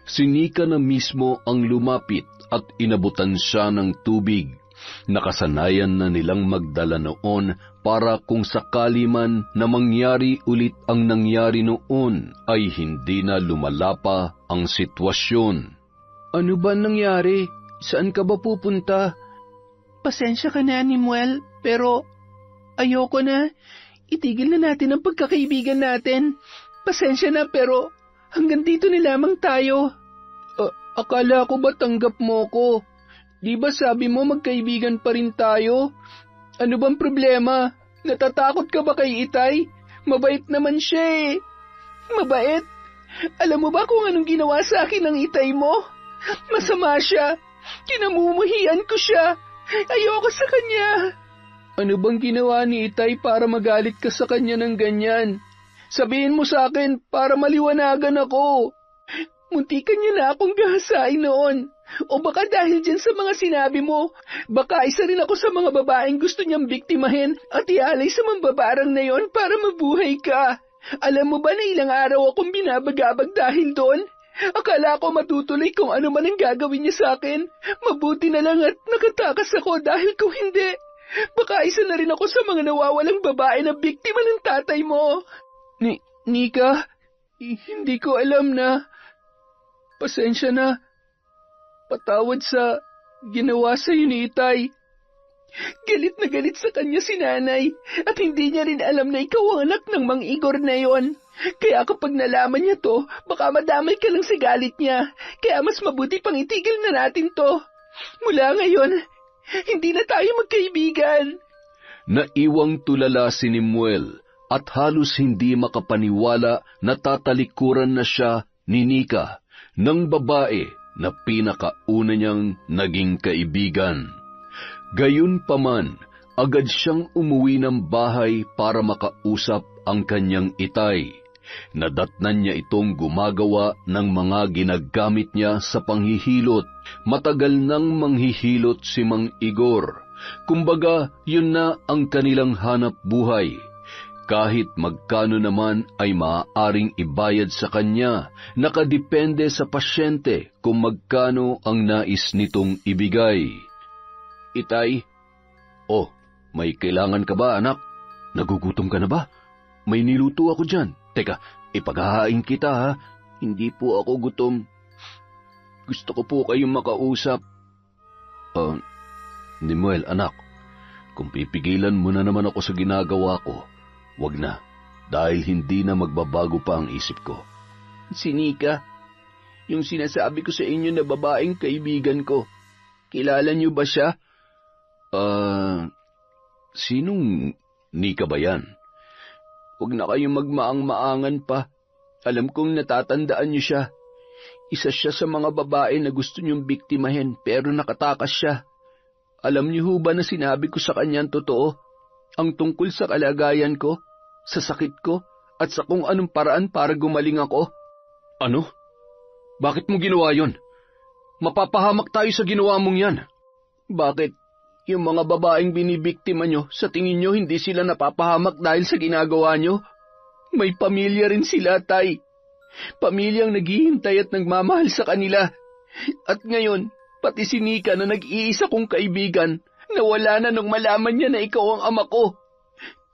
Si Nika na mismo ang lumapit at inabutan siya ng tubig. Nakasanayan na nilang magdala noon para kung sakali man na mangyari ulit ang nangyari noon ay hindi na lumala pa ang sitwasyon. Ano ba nangyari? Saan ka ba pupunta? Pasensya ka na, Nimuel, pero ayoko na. Itigil na natin ang pagkakaibigan natin. Pasensya na, pero hanggang dito na lamang tayo. Akala ko ba tanggap mo ko? Di ba sabi mo magkaibigan pa rin tayo? Ano bang problema? Natatakot ka ba kay Itay? Mabait naman siya eh. Mabait? Alam mo ba kung anong ginawa sa akin ng Itay mo? Masama siya. Kinamumuhian ko siya. Ayoko sa kanya. Ano bang ginawa ni Itay para magalit ka sa kanya ng ganyan? Sabihin mo sa akin para maliwanagan ako. Muntikan niya na akong gahasain noon. O baka dahil dyan sa mga sinabi mo, baka isa rin ako sa mga babaeng gusto niyang biktimahin at ialay sa mambabarang na yon para mabuhay ka. Alam mo ba na ilang araw akong binabagabag dahil doon? Akala ko matutuloy kung ano man ang gagawin niya sa akin. Mabuti na lang at nakatakas ako dahil kung hindi, baka isa na rin ako sa mga nawawalang babae na biktima ng tatay mo. Nika, hindi ko alam na. Pasensya na. Patawad sa ginawa sa'yo ni Itay. Galit na galit sa kanya si nanay at hindi niya rin alam na ikaw ang anak ng Mang Igor na yon. Kaya kapag nalaman niya to, baka madamay ka lang sa galit niya. Kaya mas mabuti pang itigil na natin to. Mula ngayon, hindi na tayo magkaibigan. Naiwang tulala si Nimuel at halos hindi makapaniwala na tatalikuran na siya ni Nika, ng babae na pinakauna niyang naging kaibigan. Gayunpaman, agad siyang umuwi ng bahay para makausap ang kanyang Itay. Nadatnan niya itong gumagawa ng mga ginagamit niya sa panghihilot. Matagal nang manghihilot si Mang Igor. Kumbaga, yun na ang kanilang hanap buhay. Kahit magkano naman ay maaaring ibayad sa kanya, nakadepende sa pasyente kung magkano ang nais nitong ibigay. Itay, may kailangan ka ba, anak? Nagugutom ka na ba? May niluto ako dyan. Teka, ipaghahain kita ha. Hindi po ako gutom. Gusto ko po kayong makausap. Nimuel, anak, kung pipigilan mo na naman ako sa ginagawa ko, wag na, dahil hindi na magbabago pa ang isip ko. Si Nika, yung sinasabi ko sa inyo na babaeng kaibigan ko, kilala niyo ba siya? Sinong Nika ba yan? Huwag na kayong magmaang-maangan pa. Alam kong natatandaan niyo siya. Isa siya sa mga babae na gusto niyong biktimahin pero nakatakas siya. Alam niyo ho ba na sinabi ko sa kanya ang totoo? Ang tungkol sa kalagayan ko, sa sakit ko, at sa kung anong paraan para gumaling ako. Ano? Bakit mo ginawa yon? Mapapahamak tayo sa ginawa mong yan. Bakit? Yung mga babaeng binibiktima nyo, sa tingin nyo hindi sila napapahamak dahil sa ginagawa nyo? May pamilya rin sila, Tay. Pamilyang naghihintay at nagmamahal sa kanila. At ngayon, pati si Nika na nag-iisa kong kaibigan, nawala na nung malaman niya na ikaw ang ama ko.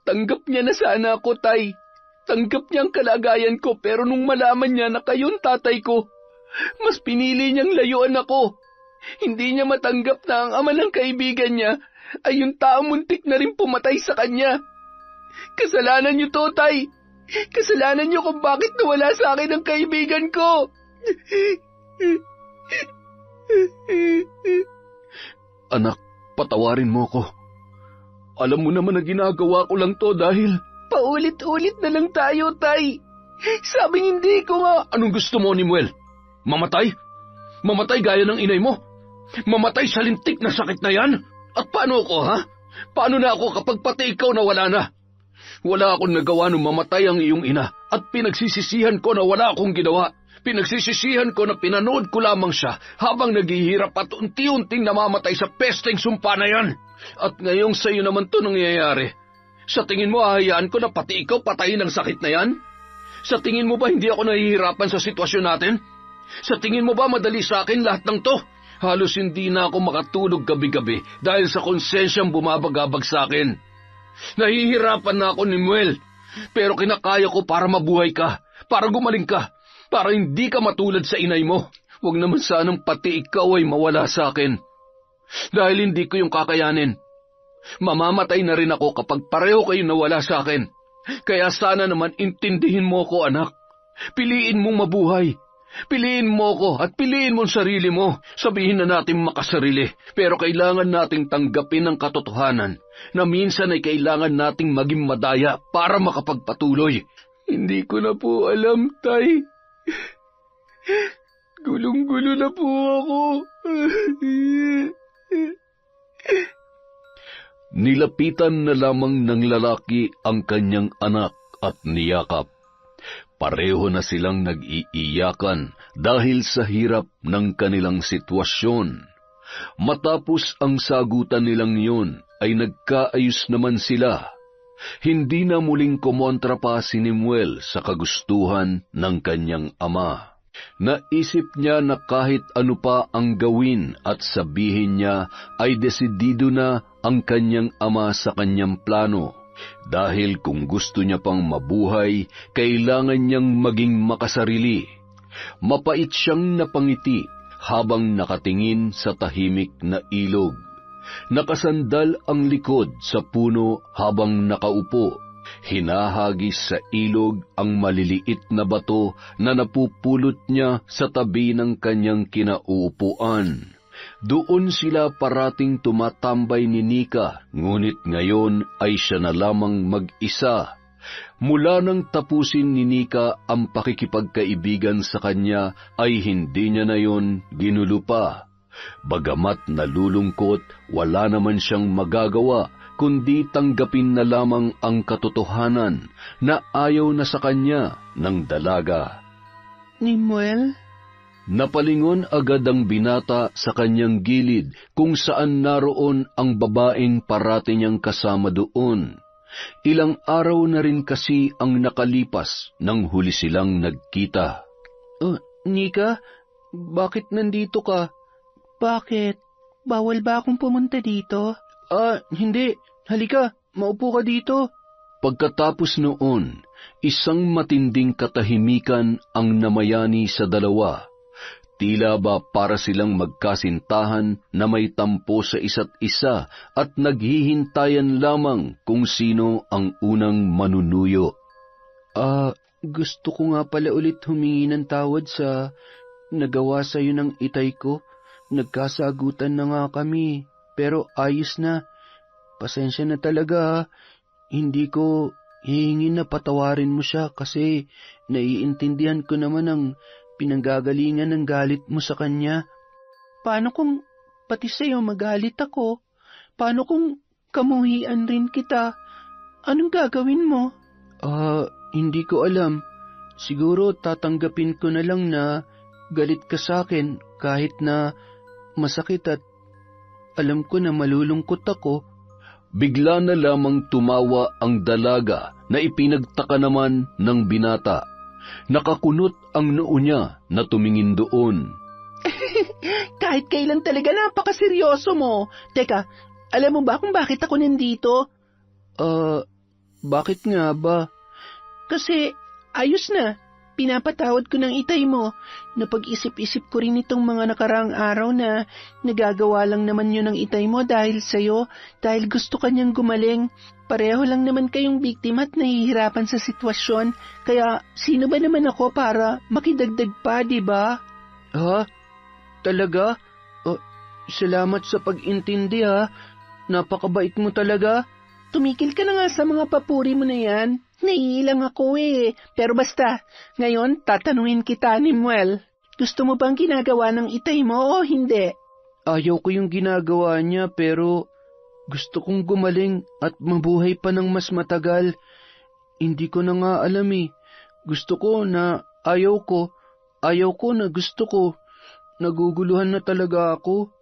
Tanggap niya na sana ako, Tay. Tanggap niya ang kalagayan ko, pero nung malaman niya na kayo'ng tatay ko, mas pinili niyang layuan ako. Hindi niya matanggap na ang ama ng kaibigan niya ay yung taong muntik na rin pumatay sa kanya. Kasalanan niyo to, Tay. Kasalanan niyo kung bakit nawala sa akin ang kaibigan ko. Anak, patawarin mo ko. Alam mo naman na ginagawa ko lang to dahil... Paulit-ulit na lang tayo, Tay. Sabing hindi ko nga... Anong gusto mo, Nimuel? Mamatay? Mamatay gaya ng inay mo? Mamatay sa lintik na sakit na yan? At paano ako, ha? Paano na ako kapag pati ikaw nawala na? Wala akong nagawa nung mamatay ang iyong ina at pinagsisisihan ko na wala akong ginawa. Pinagsisisihan ko na pinanood ko lamang siya habang naghihirap at unti-unting namamatay sa pesteng sumpa na yan. At ngayong sa'yo naman to nangyayari. Sa tingin mo, hahayaan ko na pati ikaw patayin ng sakit na yan? Sa tingin mo ba hindi ako nahihirapan sa sitwasyon natin? Sa tingin mo ba madali sa akin lahat ng to? Halos hindi na ako makatulog gabi-gabi dahil sa konsensyang bumabagabag sa akin. Nahihirapan na ako, Nimuel. Pero kinakaya ko para mabuhay ka, para gumaling ka, para hindi ka matulad sa inay mo. Huwag naman sanang pati ikaw ay mawala sa akin. Dahil hindi ko yung kakayanin. Mamamatay na rin ako kapag pareho kayo nawala sa akin. Kaya sana naman intindihin mo ko, anak. Piliin mong mabuhay. Piliin mo ko at piliin mo ang sarili mo. Sabihin na natin makasarili, pero kailangan nating tanggapin ang katotohanan na minsan ay kailangan nating maging madaya para makapagpatuloy. Hindi ko na po alam, Tay. Gulong-gulo na po ako. Nilapitan na lamang ng lalaki ang kanyang anak at niyakap. Pareho na silang nag-iiyakan dahil sa hirap ng kanilang sitwasyon. Matapos ang sagutan nilang yun, ay nagkaayos naman sila. Hindi na muling kumontra pa si Nimuel sa kagustuhan ng kanyang ama. Naisip niya na kahit ano pa ang gawin at sabihin niya, ay desidido na ang kanyang ama sa kanyang plano. Dahil kung gusto niya pang mabuhay, kailangan niyang maging makasarili. Mapait siyang napangiti habang nakatingin sa tahimik na ilog. Nakasandal ang likod sa puno habang nakaupo. Hinahagis sa ilog ang maliliit na bato na napupulot niya sa tabi ng kanyang kinauupuan. Doon sila parating tumatambay ni Nika, ngunit ngayon ay siya na lamang mag-isa. Mula nang tapusin ni Nika ang pakikipagkaibigan sa kanya, ay hindi niya na yon ginulo pa. Bagamat nalulungkot, wala naman siyang magagawa, kundi tanggapin na lamang ang katotohanan na ayaw na sa kanya ng dalaga. Nimuel? Napalingon agad ang binata sa kanyang gilid kung saan naroon ang babaeng parati niyang kasama doon. Ilang araw na rin kasi ang nakalipas nang huli silang nagkita. Nika, bakit nandito ka? Bakit? Bawal ba akong pumunta dito? Hindi. Halika, maupo ka dito. Pagkatapos noon, isang matinding katahimikan ang namayani sa dalawa. Tila ba para silang magkasintahan na may tampo sa isa't isa at naghihintayan lamang kung sino ang unang manunuyo. Gusto ko nga pala ulit humingi ng tawad sa nagawa sa'yo ng itay ko. Nagkasagutan na nga kami, pero ayos na. pasensya na talaga. Hindi ko hihingin na patawarin mo siya kasi naiintindihan ko naman ang pinanggagalingan ng galit mo sa kanya. Paano kung pati sa'yo magalit ako? Paano kung kamuhian rin kita? Anong gagawin mo? Hindi ko alam. Siguro tatanggapin ko na lang na galit ka sa akin kahit na masakit at alam ko na malulungkot ako. Bigla na lamang tumawa ang dalaga na ipinagtaka naman ng binata. Nakakunot ang noo niya na tumingin doon. Kahit kailan talaga napakaseryoso mo. Teka, alam mo ba kung bakit ako nandito? Bakit nga ba? Kasi ayos na. Pinapatawad ko ng itay mo. Napag-isip-isip ko rin itong mga nakaraang araw na nagagawa lang naman yun ng itay mo dahil sa'yo, dahil gusto kanyang gumaling. Pareho lang naman kayong biktima at nahihirapan sa sitwasyon, kaya sino ba naman ako para makidagdag pa, di ba? Ha? Talaga? Salamat sa pag-intindi ha. Napakabait mo talaga. Tumikil ka na nga sa mga papuri mo na yan. Naiilang ako eh. Pero basta, ngayon tatanungin kita ni Muel. Gusto mo bang ginagawa ng itay mo o hindi? Ayaw ko yung ginagawa niya pero gusto kong gumaling at mabuhay pa ng mas matagal. Hindi ko na nga alam eh. Gusto ko na ayaw ko. Ayaw ko na gusto ko. Naguguluhan na talaga ako.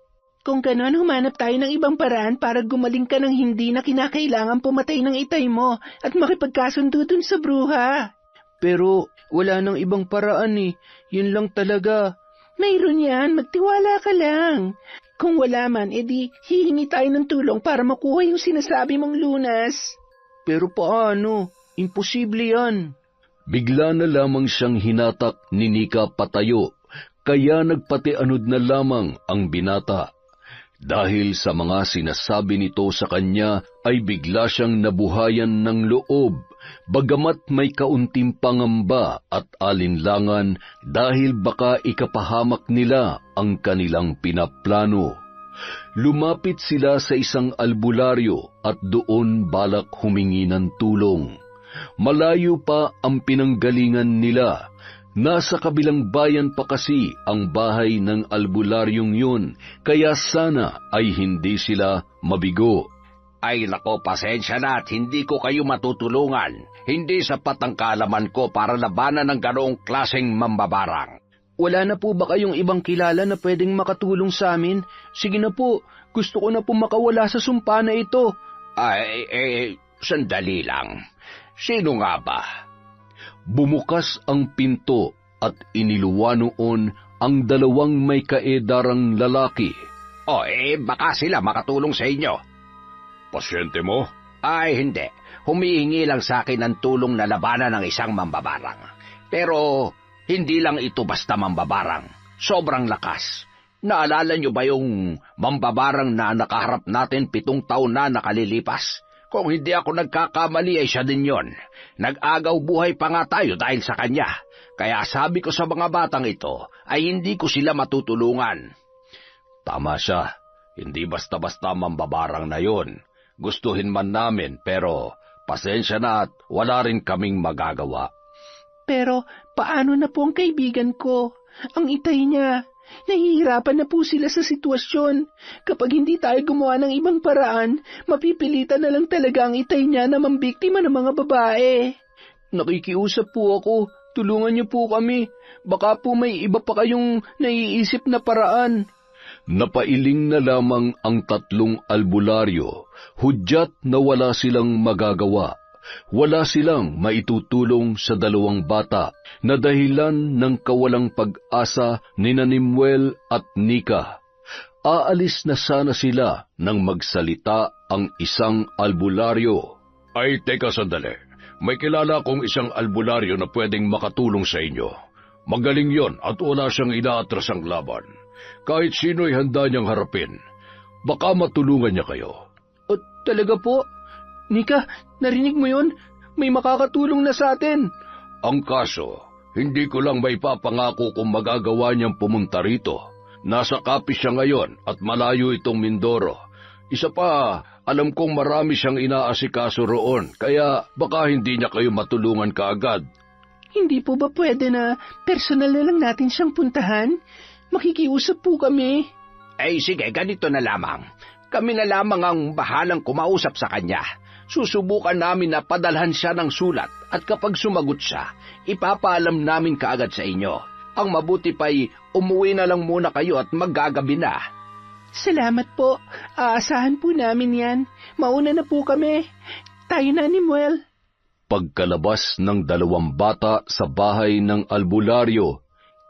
Kung ganon, humanap tayo ng ibang paraan para gumaling ka ng hindi na kinakailangan pumatay ng itay mo at makipagkasundo dun sa bruha. Pero wala nang ibang paraan eh. Yun lang talaga. Mayroon yan, magtiwala ka lang. Kung wala man, edi hihingi tayo ng tulong para makuha yung sinasabi mong lunas. Pero paano? Imposible yan. Bigla na lamang siyang hinatak ni Nika patayo, kaya nagpatianod na lamang ang binata. Dahil sa mga sinasabi nito sa kanya ay bigla siyang nabuhayan ng loob, bagamat may kaunting pangamba at alinlangan dahil baka ikapahamak nila ang kanilang pinaplano. Lumapit sila sa isang albularyo at doon balak humingi ng tulong. Malayo pa ang pinanggalingan nila. Nasa kabilang bayan pa kasi ang bahay ng albularyong yun, kaya sana ay hindi sila mabigo. Ay nako, pasensya na at hindi ko kayo matutulungan. Hindi sapat ang kaalaman ko para labanan ng ganoong klaseng mambabarang. Wala na po ba kayong ibang kilala na pwedeng makatulong sa amin? Sige na po, gusto ko na po makawala sa sumpa na ito. Sandali lang. Sino nga ba? Bumukas ang pinto at iniluwa noon ang dalawang may kaedarang lalaki. Baka sila makatulong sa inyo. Pasyente mo? Ay, hindi. Humihingi lang sa akin ng tulong na labanan ng isang mambabarang. Pero hindi lang ito basta mambabarang. Sobrang lakas. Naalala niyo ba yung mambabarang na nakaharap natin 7 taon na nakalilipas? Kung hindi ako nagkakamali ay siya din yon. Nag-agaw buhay pa nga tayo dahil sa kanya. Kaya sabi ko sa mga batang ito ay hindi ko sila matutulungan. Tama siya. Hindi basta-basta mambabarang na yon. Gustuhin man namin pero pasensya na at wala rin kaming magagawa. Pero paano na po ang kaibigan ko? Ang itay niya. Nahihirapan na po sila sa sitwasyon. Kapag hindi tayo gumawa ng ibang paraan, mapipilitan na lang talaga ang itay niya na mambiktima ng mga babae. Nakikiusap po ako. Tulungan niyo po kami. Baka po may iba pa kayong naiisip na paraan. Napailing na lamang ang 3 albularyo, hudyat na wala silang magagawa. Wala silang maitutulong sa 2 bata na dahilan ng kawalang pag-asa ni Nimuel at Nika. Aalis na sana sila nang magsalita ang isang albularyo. Ay, teka sandali. May kilala akong isang albularyo na pwedeng makatulong sa inyo. Magaling yon at wala siyang inaatrasang laban. Kahit sino'y handa niyang harapin. Baka matulungan niya kayo. Talaga po? Nika, narinig mo yun? May makakatulong na sa atin. Ang kaso, hindi ko lang may papangako kung magagawa niyang pumunta rito. Nasa Capiz siya ngayon at malayo itong Mindoro. Isa pa, alam kong marami siyang inaasikaso roon, kaya baka hindi niya kayo matulungan kaagad. Hindi po ba pwede na personal na lang natin siyang puntahan? Makikiusap po kami. Sige, ganito na lamang. Kami na lamang ang bahalang kumausap sa kanya. Susubukan namin na padalhan siya ng sulat at kapag sumagot siya, ipapaalam namin kaagad sa inyo. Ang mabuti pa'y umuwi na lang muna kayo at maggagabi na. Salamat po. Aasahan po namin yan. Mauna na po kami. Tayo na ni Muel. Pagkalabas ng 2 bata sa bahay ng albularyo,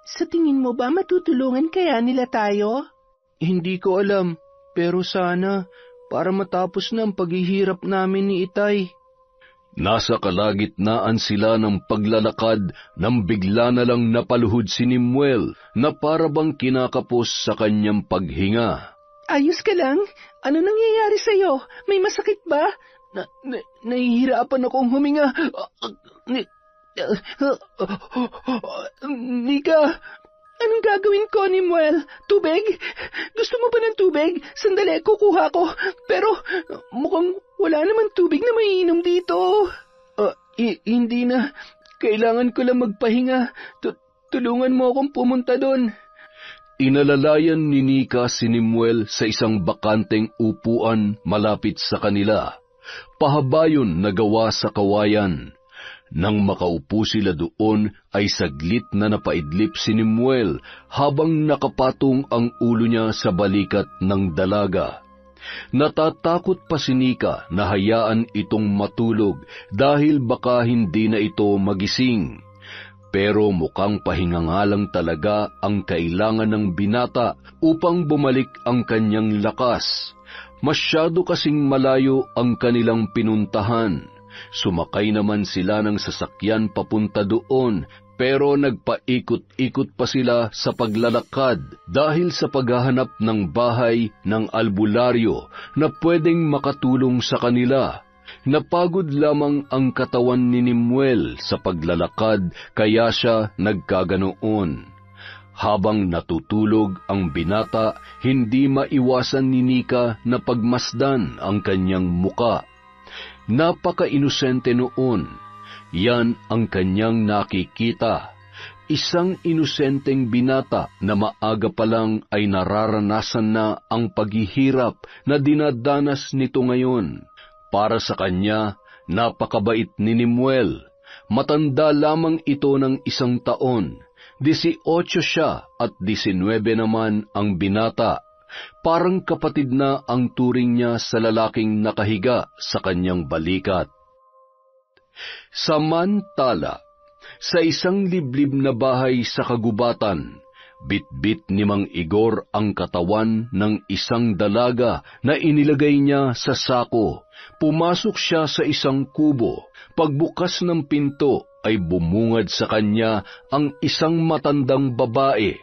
Sa tingin mo ba matutulungan kaya nila tayo? Hindi ko alam, pero sana para matapos na ang paghihirap namin ni Itay. nasa kalagitnaan sila ng paglalakad nang bigla na lang napaluhod si Nimuel na para bang kinakapos sa kanyang paghinga. Ayos ka lang? Ano nangyayari sa'yo? May masakit ba? Nahihirapan akong huminga. Nika, Anong gagawin ko, Nimuel? Tubig? Gusto mo ba ng tubig? Sandali, kukuha ko. Pero mukhang wala naman tubig na maiinom dito. hindi na. Kailangan ko lang magpahinga. Tulungan mo akong pumunta doon. Inalalayan ni Nika si Nimuel sa isang bakanteng upuan malapit sa kanila. Pahabayon na gawa sa kawayan. Nang makaupo sila doon ay saglit na napaidlip si Nimuel habang nakapatong ang ulo niya sa balikat ng dalaga. Natatakot pa si Nika na hayaan itong matulog dahil baka hindi na ito magising. Pero mukhang pahinga nga lang talaga ang kailangan ng binata upang bumalik ang kanyang lakas. Masyado kasing malayo ang kanilang pinuntahan. Sumakay naman sila ng sasakyan papunta doon, pero nagpaikot-ikot pa sila sa paglalakad dahil sa paghahanap ng bahay ng albularyo na pwedeng makatulong sa kanila. Napagod lamang ang katawan ni Nimuel sa paglalakad kaya siya nagkaganoon. Habang natutulog ang binata, hindi maiwasan ni Nika na pagmasdan ang kanyang muka. Napaka-inosente noon. Yan ang kanyang nakikita. Isang inosenteng binata na maaga pa lang ay nararanasan na ang paghihirap na dinadanas nito ngayon. Para sa kanya, napakabait ni Nimuel. Matanda lamang ito ng 1 taon. 18 siya at 19 naman ang binata. Parang kapatid na ang turing niya sa lalaking nakahiga sa kanyang balikat. Samantala, sa isang liblib na bahay sa kagubatan, bitbit ni Mang Igor ang katawan ng isang dalaga na inilagay niya sa sako. Pumasok siya sa isang kubo. Pagbukas ng pinto ay bumungad sa kanya ang isang matandang babae.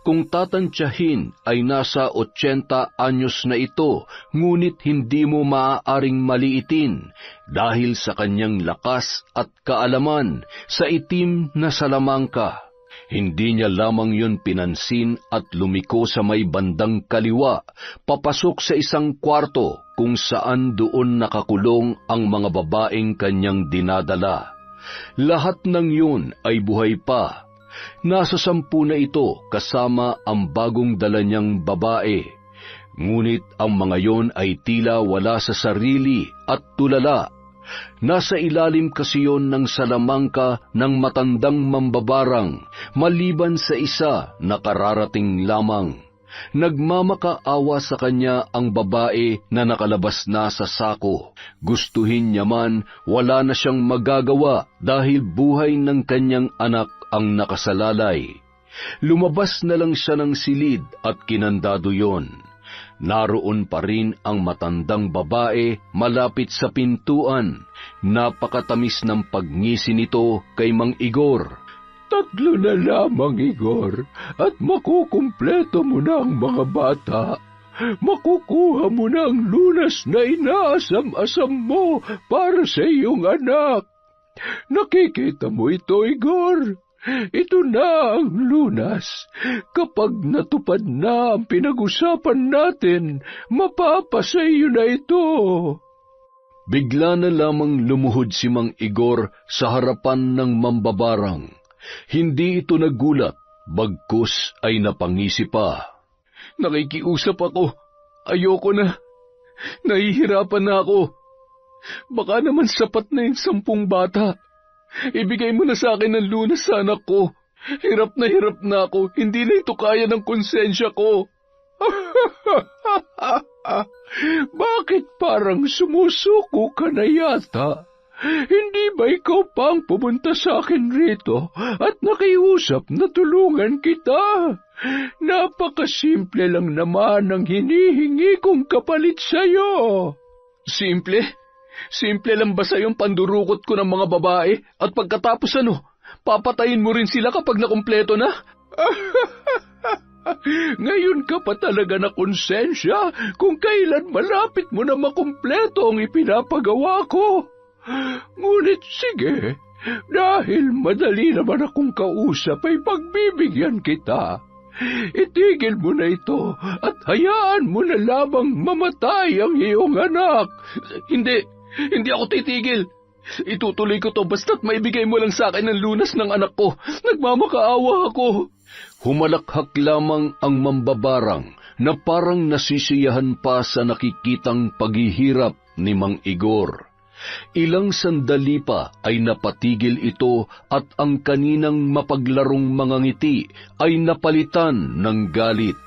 Kung tatantyahin ay nasa 80 anyos na ito, ngunit hindi mo maaaring maliitin dahil sa kanyang lakas at kaalaman sa itim na salamangka. Hindi niya lamang yun pinansin at lumiko sa may bandang kaliwa, papasok sa isang kwarto kung saan doon nakakulong ang mga babaeng kanyang dinadala. Lahat ng yun ay buhay pa. Nasa 10 na ito kasama ang bagong dala niyang babae. Ngunit ang mga yon ay tila wala sa sarili at tulala. Nasa ilalim kasi yon ng salamangka ng matandang mambabarang, maliban sa isa na kararating lamang. Nagmamakaawa sa kanya ang babae na nakalabas na sa sako. Gustuhin niya man, wala na siyang magagawa dahil buhay ng kanyang anak ang nakasalalay. Lumabas na lang siya ng silid at kinandado yon. Naroon pa rin ang matandang babae malapit sa pintuan. Napakatamis ng pagngisi nito kay Mang Igor. 3 na lamang, Igor, at makukumpleto mo na ang mga bata. Makukuha mo na ang lunas na inaasam-asam mo para sa iyong anak. Nakikita mo ito, Igor? Ito na ang lunas. Kapag natupad na ang pinag-usapan natin, mapapasayo na ito. Bigla na lamang lumuhod si Mang Igor sa harapan ng mambabarang. Hindi ito nagulat, bagkus ay napangisi pa. Nakikiusap ako. Ayoko na. Nahihirapan na ako. Baka naman sapat na yung 10 bata. Ibigay mo na sa akin ang lunas sa anak ko. Hirap na ako. Hindi na ito kaya ng konsensya ko. Bakit parang sumusuko ka na yata? Hindi ba ikaw pang pumunta sa akin rito at nakiusap na tulungan kita? Napakasimple lang naman ang hinihingi kong kapalit sa'yo. Simple? Simple lang ba sa'yong pandurukot ko ng mga babae at pagkatapos papatayin mo rin sila kapag nakumpleto na? Ngayon ka pa talaga na konsensya kung kailan malapit mo na makumpleto ang ipinapagawa ko. Ngunit sige, dahil madali naman akong kausap ay pagbibigyan kita. Itigil mo na ito at hayaan mo na lamang mamatay ang iyong anak. Hindi ako titigil. Itutuloy ko to basta't maibigay mo lang sa akin ang lunas ng anak ko. Nagmamakaawa ako. Humalakhak lamang ang mambabarang na parang nasisiyahan pa sa nakikitang paghihirap ni Mang Igor. Ilang sandali pa ay napatigil ito at ang kaninang mapaglarong mga ngiti ay napalitan ng galit.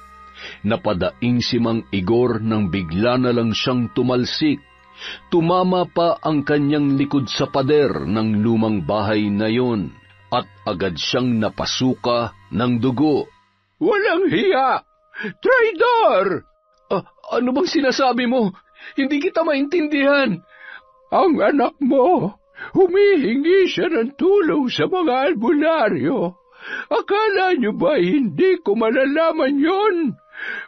Napadaing si Mang Igor nang bigla na lang siyang tumalsik. Tumama pa ang kanyang likod sa pader ng lumang bahay na yon at agad siyang napasuka ng dugo. Walang hiya! Traidor! Ano bang sinasabi mo? Hindi kita maintindihan. Ang anak mo, humihingi siya ng tulong sa mga albularyo. Akala niyo ba hindi ko malalaman yon?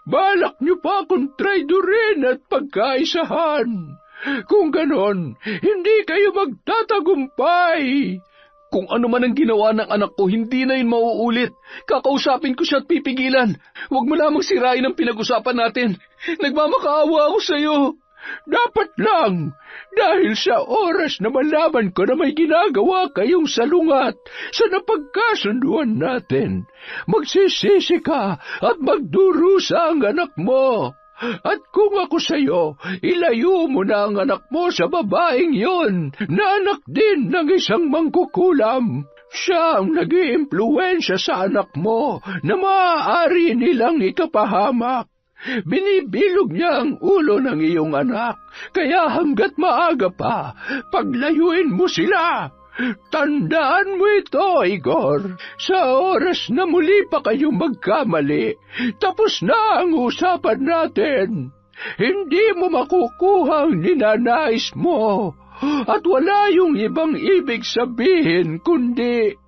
Balak niyo pa akong traidorin at pagkaisahan. Kung ganon, hindi kayo magtatagumpay. Kung ano man ang ginawa ng anak ko, hindi na yun mauulit. Kakausapin ko siya at pipigilan. Huwag mo lamang sirain ang pinag-usapan natin. Nagmamakaawa ako sa'yo. Dapat lang, dahil sa oras na malaman ko na may ginagawa kayong salungat sa napagkasunduan natin, magsisisi ka at magdurusa ang anak mo. At kung ako sa'yo, ilayo mo na ang anak mo sa babaeng yon, na anak din ng isang mangkukulam. Siya ang nag-iimpluwensya sa anak mo na maaari nilang ikapahamak. Binibilog niya ang ulo ng iyong anak, kaya hanggat maaga pa, paglayuin mo sila. Tandaan mo ito, Igor. Sa oras na muli pa kayong magkamali, tapos na ang usapan natin. Hindi mo makukuha ang ninanais mo, at wala yung ibang ibig sabihin kundi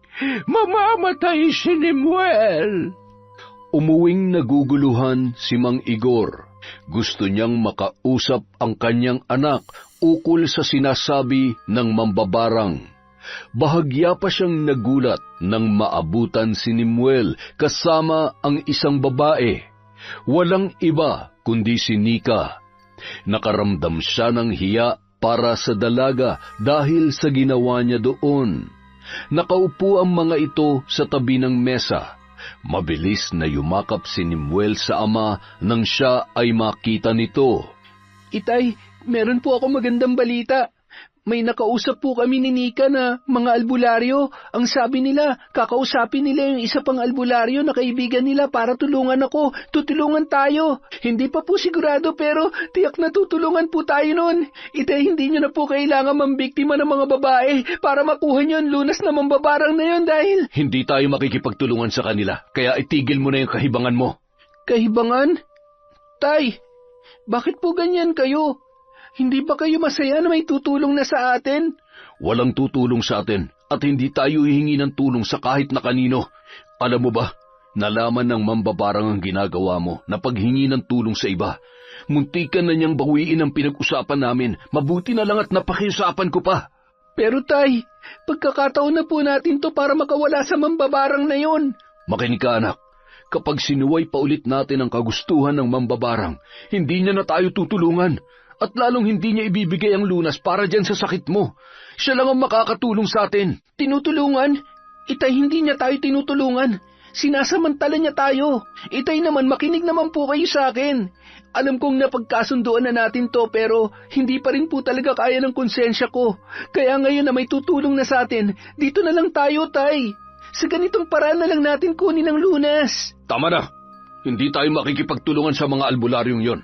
mamamatay si Nimuel. Umuwing naguguluhan si Mang Igor. Gusto niyang makausap ang kanyang anak ukol sa sinasabi ng mambabarang. Bahagya pa siyang nagulat nang maabutan si Nimuel kasama ang isang babae. Walang iba kundi si Nika. Nakaramdam siya ng hiya para sa dalaga dahil sa ginawa niya doon. Nakaupo ang mga ito sa tabi ng mesa. Mabilis na yumakap si Nimuel sa ama nang siya ay makita nito. Itay, meron po ako magandang balita. May nakausap po kami ni Nika na mga albularyo. Ang sabi nila, kakausapin nila yung isa pang albularyo na kaibigan nila para tulungan ako. Tutulungan tayo. Hindi pa po sigurado pero tiyak na tutulungan po tayo noon. Itay, hindi nyo na po kailangan mambiktima ng mga babae para makuha nyo ang lunas na mambabarang na yon dahil... Hindi tayo makikipagtulungan sa kanila, kaya itigil mo na yung kahibangan mo. Kahibangan? Tay, bakit po ganyan kayo? Hindi ba kayo masaya na may tutulong na sa atin? Walang tutulong sa atin at hindi tayo hihingi ng tulong sa kahit na kanino. Alam mo ba, nalaman ng mambabarang ang ginagawa mo na paghingi ng tulong sa iba. Muntikan na niyang bawiin ang pinag-usapan namin. Mabuti na lang at napakiusapan ko pa. Pero tay, pagkakataon na po natin to para makawala sa mambabarang na yon. Makinig ka, anak. Kapag sinuway pa ulit natin ang kagustuhan ng mambabarang, hindi niya na tayo tutulungan. At lalong hindi niya ibibigay ang lunas para dyan sa sakit mo. Siya lang ang makakatulong sa atin. Tinutulungan? Itay, hindi niya tayo tinutulungan. Sinasamantala niya tayo. Itay naman, makinig naman po kayo sa akin. Alam kong napagkasunduan na natin to pero hindi pa rin po talaga kaya ng konsensya ko. Kaya ngayon na may tutulong na sa atin, dito na lang tayo, tay. Sa ganitong paraan na lang natin kunin ang lunas. Tama na. Hindi tayo makikipagtulungan sa mga albularyong yon.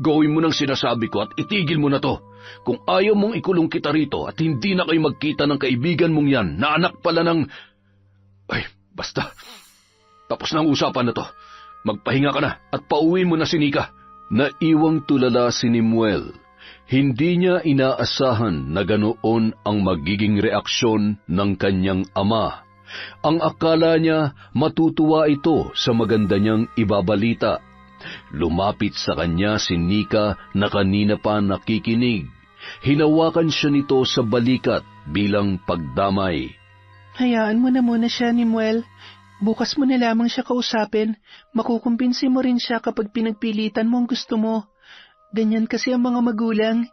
Gawin mo ng sinasabi ko at itigil mo na to. Kung ayaw mong ikulong kita rito at hindi na kayo magkita ng kaibigan mong yan na anak pala ng... Ay, basta. Tapos na ang usapan na to. Magpahinga ka na at pauwiin mo na si Nika. Naiwang tulala si Nimuel. Hindi niya inaasahan na ganoon ang magiging reaksyon ng kanyang ama. Ang akala niya matutuwa ito sa maganda niyang ibabalita. Lumapit sa kanya si Nika na kanina pa nakikinig. Hinawakan siya nito sa balikat bilang pagdamay. Hayaan mo na muna siya, Nimuel. Bukas mo na lamang siya kausapin. Makukumpinsi mo rin siya kapag pinagpilitan mo ang gusto mo. Ganyan kasi ang mga magulang.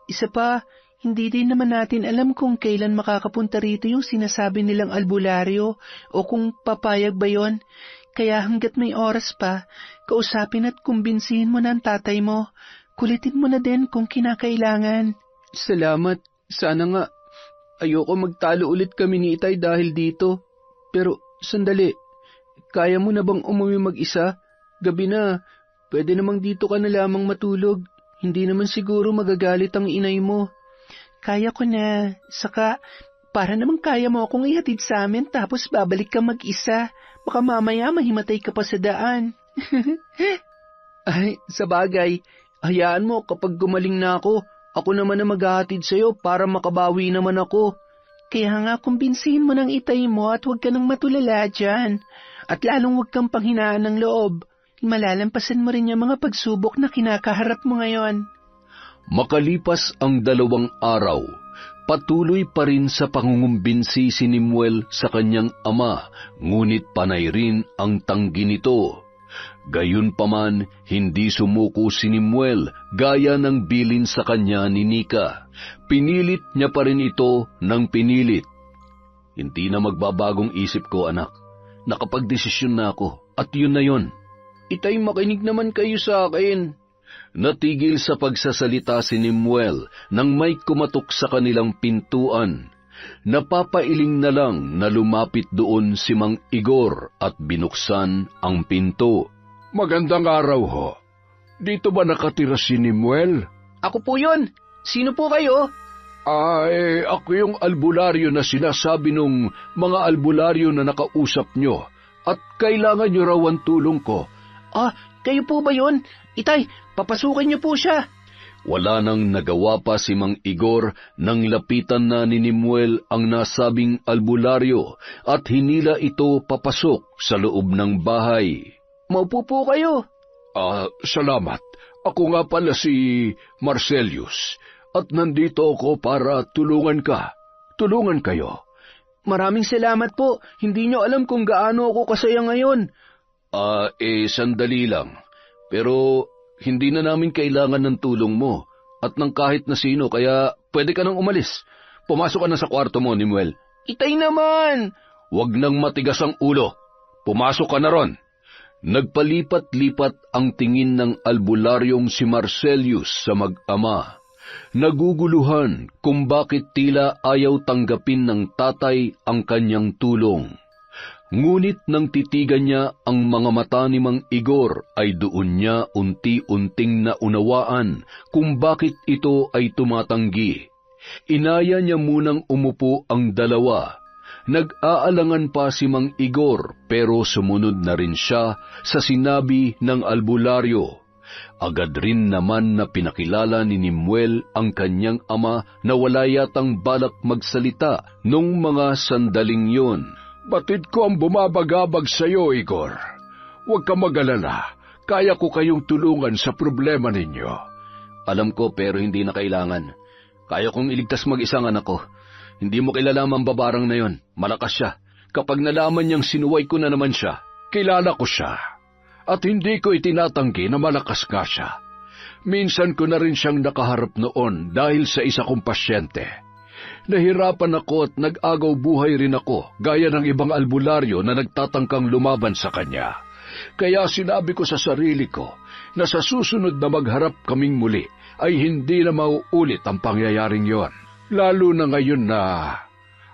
Isa pa, hindi din naman natin alam kung kailan makakapunta rito yung sinasabi nilang albularyo o kung papayag ba yon. Kaya hanggat may oras pa, kausapin at kumbinsihin mo na ang tatay mo. Kulitin mo na din kung kinakailangan. Salamat. Sana nga. Ayoko magtalo ulit kami ni Itay dahil dito. Pero sandali, kaya mo na bang umuwi mag-isa? Gabi na. Pwede namang dito ka na lamang matulog. Hindi naman siguro magagalit ang inay mo. Kaya ko na. Saka, para namang kaya mo akong ihatid sa amin tapos babalik ka mag-isa. Baka mamaya mahimatay ka pa sa daan. Ay, sa bagay, hayaan mo kapag gumaling na ako naman na maghahatid sa'yo para makabawi naman ako. Kaya nga kumbinsihin mo ng itay mo at huwag ka nang matulala dyan. At lalong huwag kang panghinaan ng loob. Malalampasan mo rin yung mga pagsubok na kinakaharap mo ngayon. Makalipas ang 2 araw, patuloy pa rin sa pangungumbinsi si Nimuel sa kanyang ama, ngunit panay rin ang tanggi nito. Gayunpaman, hindi sumuko si Nimuel gaya ng bilin sa kanya ni Nika. Pinilit niya pa rin ito ng pinilit. Hindi na magbabagong isip ko, anak. Nakapagdesisyon na ako at yun na yun. Itay, makinig naman kayo sa akin. Natigil sa pagsasalita si Nimuel nang may kumatok sa kanilang pintuan. Napapailing na lang na lumapit doon si Mang Igor at binuksan ang pinto. Magandang araw ho. Dito ba nakatira si Nimuel? Ako po yun. Sino po kayo? Ako yung albularyo na sinasabi nung mga albularyo na nakausap nyo at kailangan nyo raw ang tulong ko. Kayo po ba yun? Itay, papasukin niyo po siya. Wala nang nagawa pa si Mang Igor nang lapitan na ni Nimuel ang nasabing albularyo at hinila ito papasok sa loob ng bahay. Maupo po kayo. Salamat. Ako nga pala si Marcelius at nandito ako para tulungan ka. Tulungan kayo. Maraming salamat po. Hindi niyo alam kung gaano ako kasaya ngayon. Sandali lang. Pero hindi na namin kailangan ng tulong mo at ng kahit na sino kaya pwede ka nang umalis. Pumasok ka na sa kwarto mo, Nimuel. Itay naman! Huwag nang matigas ang ulo. Pumasok ka na ron. Nagpalipat-lipat ang tingin ng albularyong si Marcelius sa mag-ama. Naguguluhan kung bakit tila ayaw tanggapin ng tatay ang kanyang tulong. Ngunit nang titigan niya ang mga mata ni Mang Igor ay doon niya unti-unting naunawaan kung bakit ito ay tumatanggi. Inaya niya munang umupo ang dalawa. Nag-aalangan pa si Mang Igor pero sumunod na rin siya sa sinabi ng albularyo. Agad rin naman na pinakilala ni Nimuel ang kanyang ama na wala yatang balak magsalita nung mga sandaling yon. Batid ko ang bumabagabag sa iyo, Igor. Huwag ka mag-alala. Kaya ko kayong tulungan sa problema ninyo. Alam ko pero hindi na kailangan. Kaya kong iligtas mag-isang anak ko. Hindi mo kilala ang mambabarang na yon. Malakas siya. Kapag nalaman niyang sinuway ko na naman siya, kilala ko siya. At hindi ko itinatanggi na malakas nga siya. Minsan ko na rin siyang nakaharap noon dahil sa isa kong pasyente. Nahirapan ako at nag-agaw buhay rin ako, gaya ng ibang albularyo na nagtatangkang lumaban sa kanya. Kaya sinabi ko sa sarili ko na sa susunod na magharap kaming muli ay hindi na mauulit ang pangyayaring yon. Lalo na ngayon na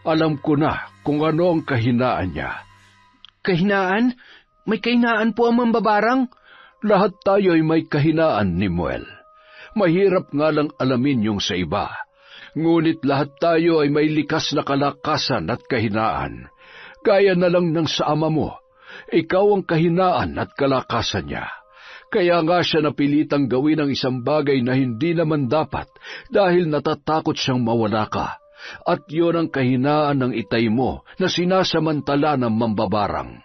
alam ko na kung ano ang kahinaan niya. Kahinaan? May kahinaan po ang mambabarang? Lahat tayo ay may kahinaan, Nimuel. Mahirap nga lang alamin yung sa iba. Ngunit lahat tayo ay may likas na kalakasan at kahinaan. Gaya na lang ng sa ama mo. Ikaw ang kahinaan at kalakasan niya. Kaya nga siya napilitang gawin ang isang bagay na hindi naman dapat dahil natatakot siyang mawala ka. At yun ang kahinaan ng itay mo na sinasamantala ng mambabarang.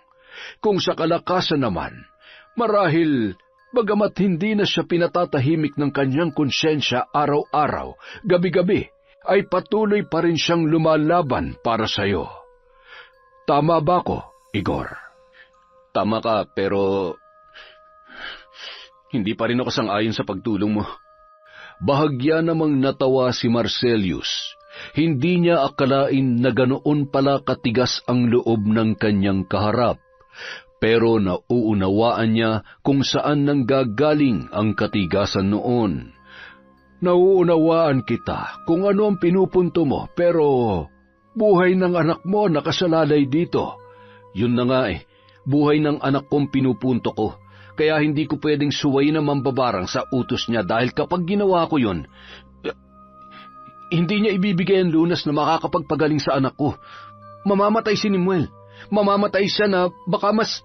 Kung sa kalakasan naman, marahil, bagamat hindi na siya pinatatahimik ng kanyang konsyensya araw-araw, gabi-gabi, ay patuloy pa rin siyang lumalaban para sa'yo. Tama ba ko, Igor? Tama ka, pero hindi pa rin ako sang-ayon sa pagtulong mo. Bahagya namang natawa si Marcelius. Hindi niya akalain na ganoon pala katigas ang loob ng kanyang kaharap. Pero nauunawaan niya kung saan nanggagaling ang katigasan noon. Nauunawaan kita kung ano ang pinupunto mo, pero buhay ng anak mo nakasalalay dito. Yun na nga buhay ng anak kong pinupunto ko. Kaya hindi ko pwedeng suwayin ang mambabarang sa utos niya dahil kapag ginawa ko yun, hindi niya ibibigay ang lunas na makakapagpagaling sa anak ko. Mamamatay si Nimuel. Mamamatay siya na baka mas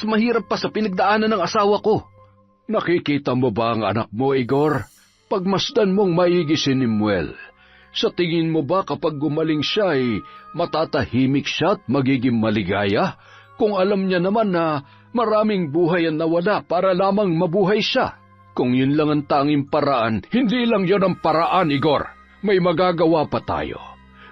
mahirap pa sa pinagdaanan ng asawa ko. Nakikita mo ba ang anak mo, Igor? Pagmasdan mong maigi si Nimuel. Sa tingin mo ba kapag gumaling siya ay matatahimik siya at magiging maligaya? Kung alam niya naman na maraming buhay ang nawala para lamang mabuhay siya. Kung yun lang ang tanging paraan, hindi lang yun ang paraan, Igor. May magagawa pa tayo.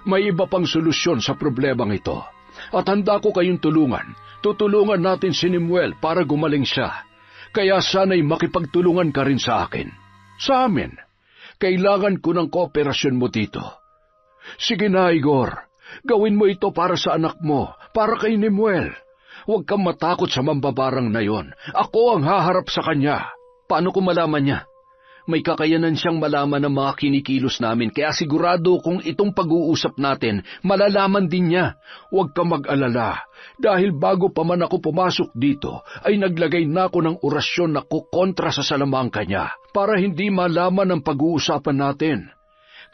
May iba pang solusyon sa problemang ito. At handa ko kayong tulungan. Tutulungan natin si Nimuel para gumaling siya. Kaya sana'y makipagtulungan ka rin sa akin. Sa amin. Kailangan ko ng kooperasyon mo dito. Sige na, Igor. Gawin mo ito para sa anak mo, para kay Nimuel. Huwag kang matakot sa mambabarang na yon. Ako ang haharap sa kanya. Paano ko malaman niya? May kakayanan siyang malaman ng mga kinikilos namin, kaya sigurado kung itong pag-uusap natin, malalaman din niya. Huwag kang mag-alala, dahil bago pa man ako pumasok dito, ay naglagay na ako ng orasyon na kukontra sa salamangka niya, para hindi malaman ang pag-uusapan natin.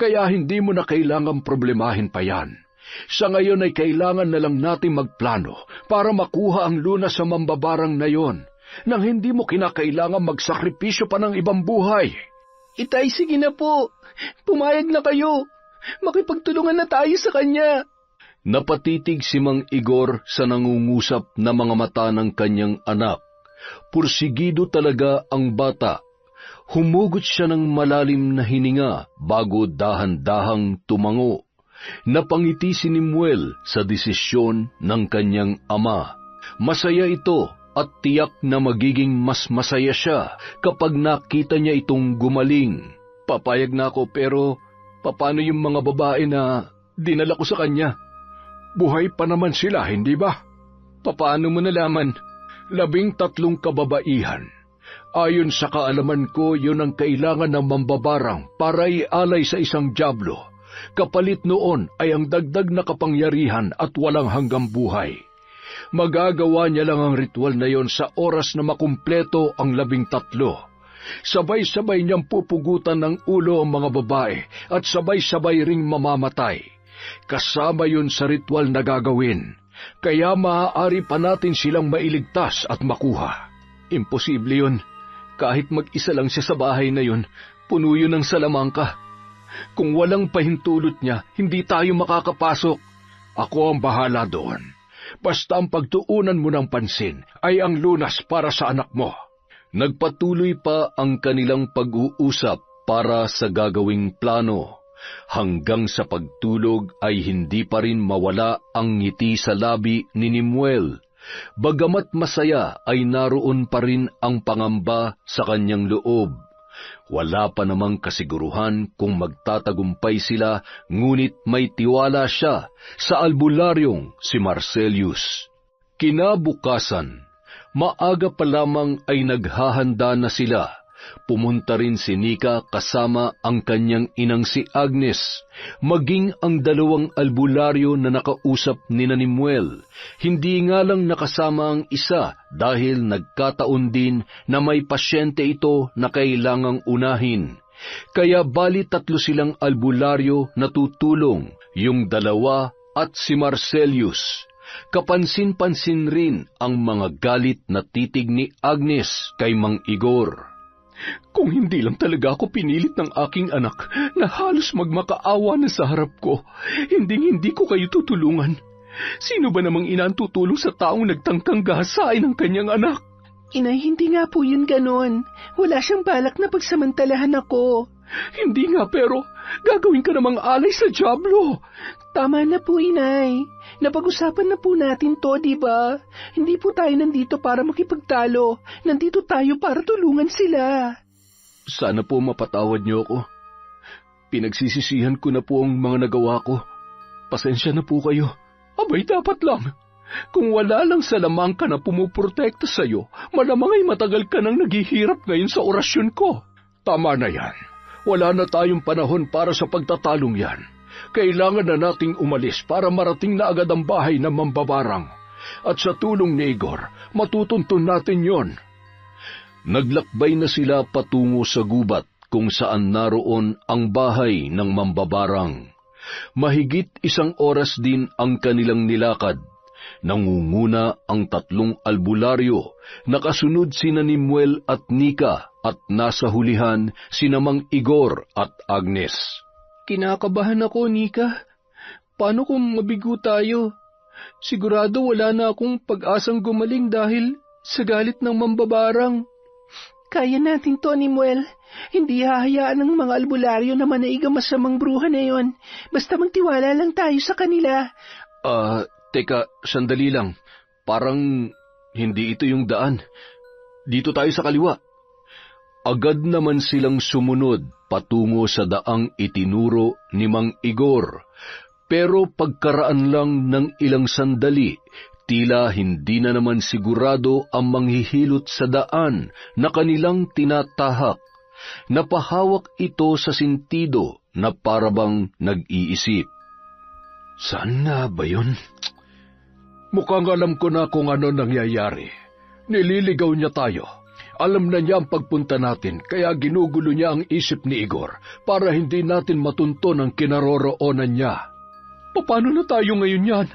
Kaya hindi mo na kailangang problemahin pa yan. Sa ngayon ay kailangan na lang natin magplano para makuha ang lunas sa mambabarang na yon, nang hindi mo kinakailangan magsakripisyo pa ng ibang buhay. Itay, sige na po. Pumayag na kayo. Makipagtulungan na tayo sa kanya. Napatitig si Mang Igor sa nangungusap na mga mata ng kanyang anak. Pursigido talaga ang bata. Humugot siya ng malalim na hininga bago dahan-dahang tumango. Napangiti si Nimuel sa desisyon ng kanyang ama. Masaya ito at tiyak na magiging mas masaya siya kapag nakita niya itong gumaling. Papayag na ako, pero paano yung mga babae na dinala ko sa kanya? Buhay pa naman sila, hindi ba? Paano mo nalaman? 13 kababaihan. Ayon sa kaalaman ko, yun ang kailangan ng mambabarang para ialay sa isang dyablo. Kapalit noon ay ang dagdag na kapangyarihan at walang hanggang buhay. Magagawa niya lang ang ritual na yon sa oras na makumpleto ang 13. Sabay-sabay niyang pupugutan ng ulo ang mga babae at sabay-sabay ring mamamatay. Kasama yun sa ritual na gagawin, kaya maaari pa natin silang mailigtas at makuha. Imposible yun. Kahit mag-isa lang siya sa bahay na yun, puno yun ng salamangka. Kung walang pahintulot niya, hindi tayo makakapasok. Ako ang bahala doon. Basta ang pagtuunan mo ng pansin ay ang lunas para sa anak mo. Nagpatuloy pa ang kanilang pag-uusap para sa gagawing plano. Hanggang sa pagtulog ay hindi pa rin mawala ang ngiti sa labi ni Nemuel. Bagamat masaya ay naroon pa rin ang pangamba sa kanyang loob. Wala pa namang kasiguruhan kung magtatagumpay sila, ngunit may tiwala siya sa albularyong si Marcellus. Kinabukasan, maaga pa lamang ay naghahanda na sila. Pumunta rin si Nika kasama ang kanyang inang si Agnes, maging ang dalawang albularyo na nakausap ni Nemuel. Hindi nga lang nakasama ang isa dahil nagkataon din na may pasyente ito na kailangang unahin. Kaya bali 3 silang albularyo na tutulong, yung 2 at si Marcellus. Kapansin-pansin rin ang mga galit na titig ni Agnes kay Mang Igor. Kung hindi lang talaga ako pinilit ng aking anak na halos magmakaawa na sa harap ko, hindi ko kayo tutulungan. Sino ba namang ina ang tutulong sa taong nagtangkang gahasain ng kanyang anak? Inay, hindi nga po yun ganon. Wala siyang balak na pagsamantalahan ako. Hindi nga, pero gagawin ka namang alay sa dyablo. Tama na po, Inay. Napag-usapan na po natin to, di ba? Hindi po tayo nandito para makipagtalo. Nandito tayo para tulungan sila. Sana po mapatawad niyo ako. Pinagsisisihan ko na po ang mga nagawa ko. Pasensya na po kayo. Abay, dapat lang. Kung wala lang sa lamang ka na pumuprotekta sa'yo, malamang ay matagal ka nang naghihirap ngayon sa orasyon ko. Tama na yan. Wala na tayong panahon para sa pagtatalong yan. Kailangan na nating umalis para marating na agad ang bahay ng mambabarang. At sa tulong ni Igor, matutuntun natin yon. Naglakbay na sila patungo sa gubat kung saan naroon ang bahay ng mambabarang. Mahigit 1 oras din ang kanilang nilakad. Nangunguna ang 3 albularyo, nakasunod sina Nemuel at Nika at nasa hulihan sina Mang Igor at Agnes. Kinakabahan ako, Nika. Paano kung mabigo tayo? Sigurado wala na akong pag-asang gumaling dahil sa galit ng mambabarang. Kaya natin to, Nemuel. Hindi hahayaan ng mga albularyo na manaig ang masamang bruha na yon. Basta magtiwala lang tayo sa kanila. Teka, sandali lang. Parang hindi ito yung daan. Dito tayo sa kaliwa. Agad naman silang sumunod patungo sa daang itinuro ni Mang Igor. Pero pagkaraan lang ng ilang sandali, tila hindi na naman sigurado ang manghihilot sa daan na kanilang tinatahak. Napahawak ito sa sentido na parabang nag-iisip. Saan na ba yun? Mukhang alam ko na kung ano nangyayari. Nililigaw niya tayo. Alam na niya ang pagpunta natin, kaya ginugulo niya ang isip ni Igor para hindi natin matunton ang kinaroroonan niya. Paano na tayo ngayon yan?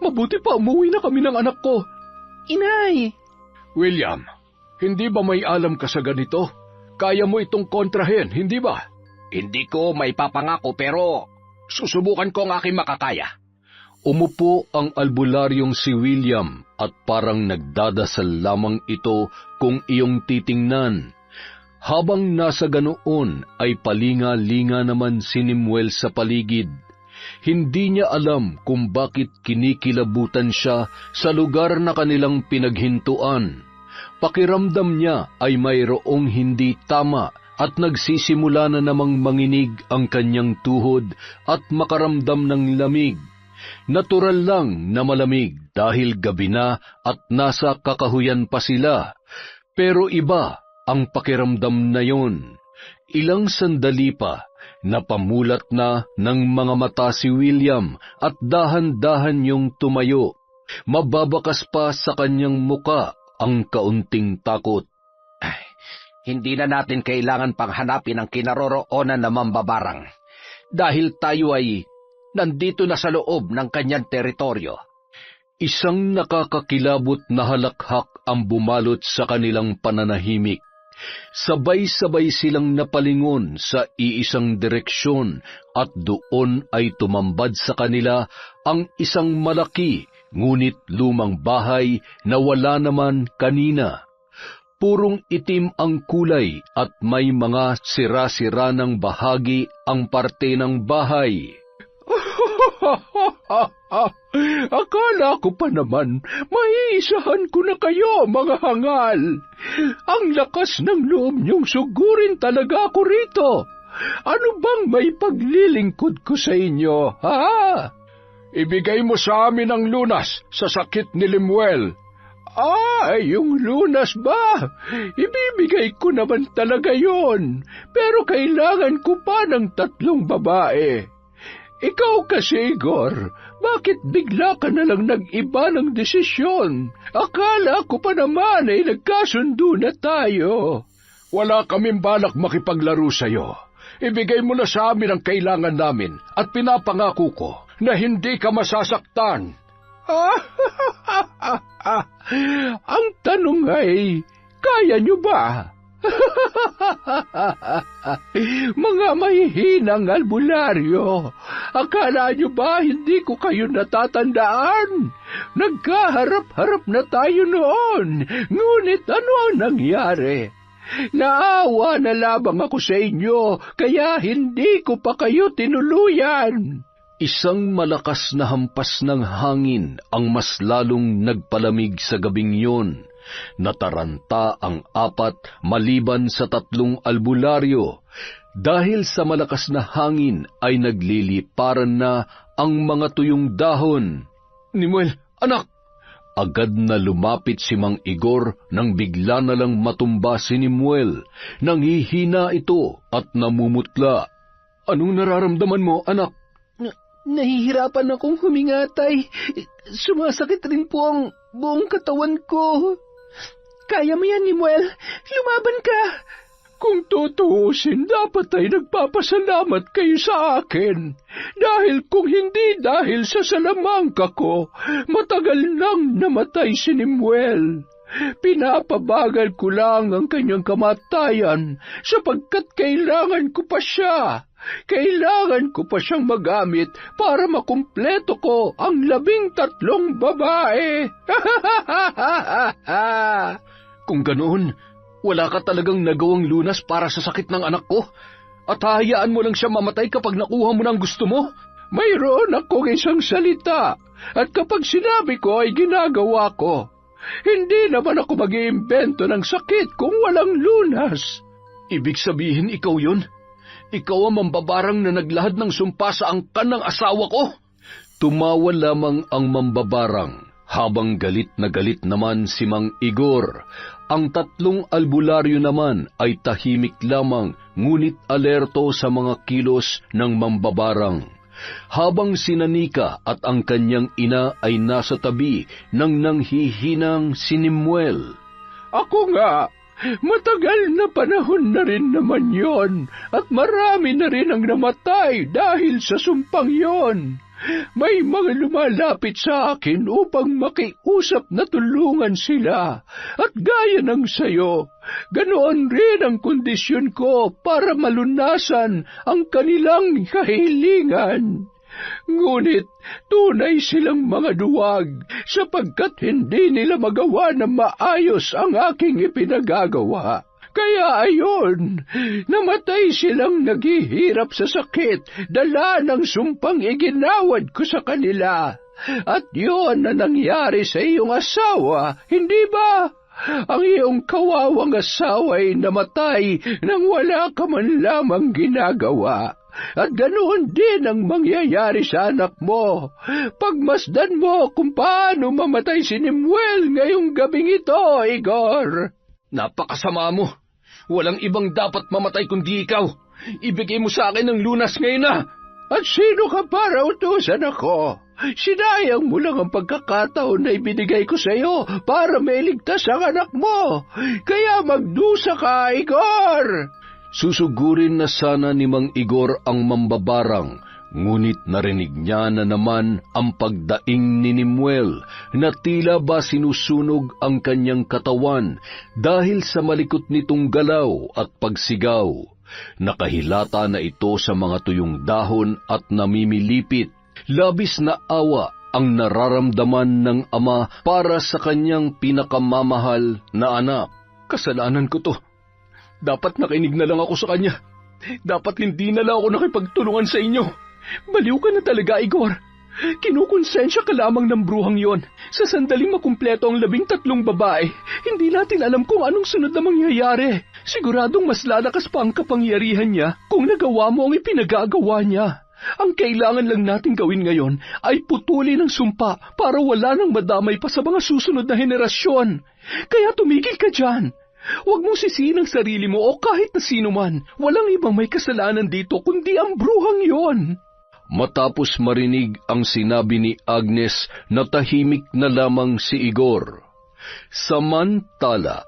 Mabuti pa umuwi na kami ng anak ko. Inay! William, hindi ba may alam ka sa ganito? Kaya mo itong kontrahin, hindi ba? Hindi ko may papangako pero susubukan ko ang aking makakaya. Umupo ang albularyong si William at parang nagdadasal lamang ito kung iyong titingnan. Habang nasa ganoon ay palinga-linga naman si Nemuel sa paligid. Hindi niya alam kung bakit kinikilabutan siya sa lugar na kanilang pinaghintuan. Pakiramdam niya ay mayroong hindi tama at nagsisimula na namang manginig ang kanyang tuhod at makaramdam ng lamig. Natural lang na malamig dahil gabi na at nasa kakahuyan pa sila. Pero iba ang pakiramdam na yon. Ilang sandali pa, napamulat na ng mga mata si William at dahan-dahan niyong tumayo. Mababakas pa sa kanyang muka ang kaunting takot. Hindi na natin kailangan pang hanapin ang kinaroroonan ng mambabarang. Dahil tayo ay nandito na sa loob ng kanyang teritoryo. Isang nakakakilabot na halakhak ang bumalot sa kanilang pananahimik. Sabay-sabay silang napalingon sa iisang direksyon at doon ay tumambad sa kanila ang isang malaki ngunit lumang bahay na wala naman kanina. Purong itim ang kulay at may mga sira-sira ng bahagi ang parte ng bahay. Akala ko pa naman, maiisahan ko na kayo, mga hangal. Ang lakas ng loob niyong sugurin talaga ako rito. Ano bang may paglilingkod ko sa inyo, ha? Ibigay mo sa amin ang lunas sa sakit ni Lemuel. Yung lunas ba? Ibibigay ko naman talaga yon. Pero kailangan ko pa ng 3 babae. Ikaw kasi, Igor, bakit bigla ka na lang nag-iba ng desisyon? Akala ko pa naman ay nagkasundo na tayo. Wala kaming balak makipaglaro sa'yo. Ibigay mo na sa amin ang kailangan namin at pinapangako ko na hindi ka masasaktan. Ang tanong ay, kaya nyo ba? Mga mahihinang albularyo, akala nyo ba hindi ko kayo natatandaan? Nagkaharap-harap na tayo noon, ngunit ano ang nangyari? Naawa na lamang ako sa inyo, kaya hindi ko pa kayo tinuluyan. Isang malakas na hampas ng hangin ang mas lalong nagpalamig sa gabing yon. Nataranta ang 4 maliban sa 3 albularyo. Dahil sa malakas na hangin ay nagliliparan na ang mga tuyong dahon. Lemuel, anak! Agad na lumapit si Mang Igor nang bigla na lang matumba si Lemuel. Nanghihina ito at namumutla. Anong nararamdaman mo, anak? Nahihirapan akong huminga, Tay. Sumasakit rin po ang buong katawan ko. Kaya mo yan, Lemuel. Lumaban ka. Kung tutuusin, dapat ay nagpapasalamat kayo sa akin. Dahil kung hindi dahil sa salamangka ko, matagal nang namatay si Lemuel. Pinapabagal ko lang ang kanyang kamatayan sapagkat kailangan ko pa siya. Kailangan ko pa siyang magamit para makumpleto ko ang 13 babae. Kung ganoon, wala ka talagang nagawang lunas para sa sakit ng anak ko? At hahayaan mo lang siya mamatay kapag nakuha mo ng gusto mo? Mayroon akong isang salita, at kapag sinabi ko ay ginagawa ko. Hindi naman ako mag-iimbento ng sakit kung walang lunas. Ibig sabihin ikaw yun? Ikaw ang mambabarang na naglahad ng sumpa sa angkan ng asawa ko? Tumawa lamang ang mambabarang, habang galit na galit naman si Mang Igor. Ang 3 albularyo naman ay tahimik lamang, ngunit alerto sa mga kilos ng mambabarang. Habang si Nanika at ang kanyang ina ay nasa tabi ng nanghihinang si Lemuel. Ako nga, matagal na panahon na rin naman yon, at marami na rin ang namatay dahil sa sumpang yon. May mga lumalapit sa akin upang makiusap na tulungan sila, at gaya ng sayo, ganoon rin ang kondisyon ko para malunasan ang kanilang kahilingan. Ngunit tunay silang mga duwag sapagkat hindi nila magawa na maayos ang aking ipinagagawa. Kaya ayon, namatay silang naghihirap sa sakit, dala ng sumpang iginawad ko sa kanila. At yun na nangyari sa iyong asawa, hindi ba? Ang iyong kawawang asawa ay namatay nang wala ka man lamang ginagawa. At ganoon din ang mangyayari sa anak mo. Pagmasdan mo kung paano mamatay si Lemuel ngayong gabing ito, Igor. Napakasama mo. Walang ibang dapat mamatay kundi ikaw. Ibigay mo sa akin ang lunas ngayon na. At sino ka para utusan ako? Sinayang mo lang ang pagkakataon na ibinigay ko sa iyo para mailigtas ang anak mo. Kaya magdusa ka, Igor. Susugurin na sana ni Mang Igor ang mambabarang, ngunit narinig niya na naman ang pagdaing ni Lemuel na tila ba sinusunog ang kanyang katawan dahil sa malikot nitong galaw at pagsigaw. Nakahilata na ito sa mga tuyong dahon at namimilipit. Labis na awa ang nararamdaman ng ama para sa kanyang pinakamamahal na anak. Kasalanan ko to. Dapat nakinig na lang ako sa kanya. Dapat hindi na lang ako nakipagtulungan sa inyo. Baliw ka na talaga, Igor. Kinukonsensya ka lamang ng bruhang yon. Sa sandaling makumpleto ang 13 babae, hindi natin alam kung anong sunod na mangyayari. Siguradong mas lalakas pa ang kapangyarihan niya kung nagawa mo ang ipinagagawa niya. Ang kailangan lang natin gawin ngayon ay putulin ang sumpa para wala nang madamay pa sa mga susunod na henerasyon. Kaya tumigil ka dyan. Huwag mong sisihin ang sarili mo o kahit na sino man. Walang ibang may kasalanan dito kundi ang bruhang yon. Matapos marinig ang sinabi ni Agnes, natahimik na lamang si Igor. Samantala,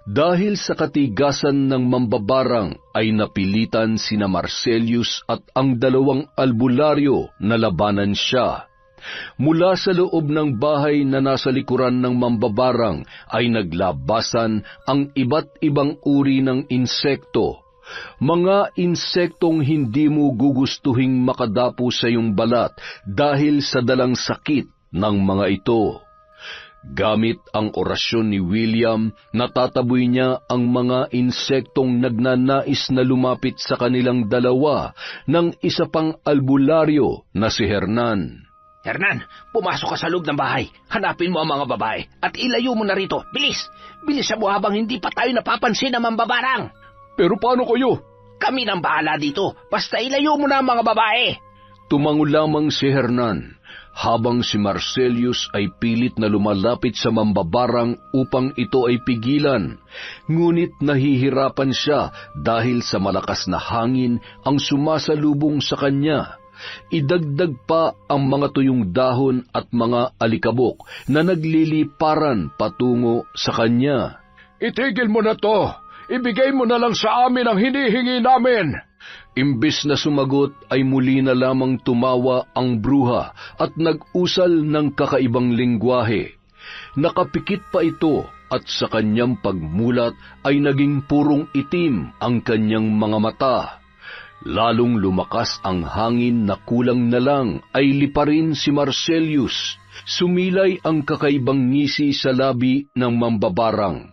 dahil sa katigasan ng mambabarang ay napilitan sina Marcelius at ang 2 albularyo na labanan siya. Mula sa loob ng bahay na nasa likuran ng mambabarang ay naglabasan ang iba't ibang uri ng insekto. Mga insektong hindi mo gugustuhing makadapo sa iyong balat dahil sa dalang sakit ng mga ito. Gamit ang orasyon ni William, natataboy niya ang mga insektong nagnanais na lumapit sa kanilang dalawa ng isa pang albularyo na si Hernan. Hernan, pumasok ka sa loob ng bahay. Hanapin mo ang mga babae at ilayo mo na rito. Bilis! Bilisan mo habang hindi pa tayo napapansin ng mambabarang. Pero paano kayo? Kami nang bahala dito. Basta ilayo mo na ang mga babae. Tumango lamang si Hernan, habang si Marcelius ay pilit na lumalapit sa mambabarang upang ito ay pigilan. Ngunit nahihirapan siya dahil sa malakas na hangin ang sumasalubong sa kanya. Idagdag pa ang mga tuyong dahon at mga alikabok na nagliliparan patungo sa kanya. Itigil mo na to! Ibigay mo na lang sa amin ang hinihingi namin! Imbis na sumagot ay muli na lamang tumawa ang bruha at nag-usal ng kakaibang lengguwahe. Nakapikit pa ito at sa kanyang pagmulat ay naging purong itim ang kanyang mga mata. Lalong lumakas ang hangin na kulang na lang ay liparin si Marcelius. Sumilay ang kakaibang ngisi sa labi ng mambabarang.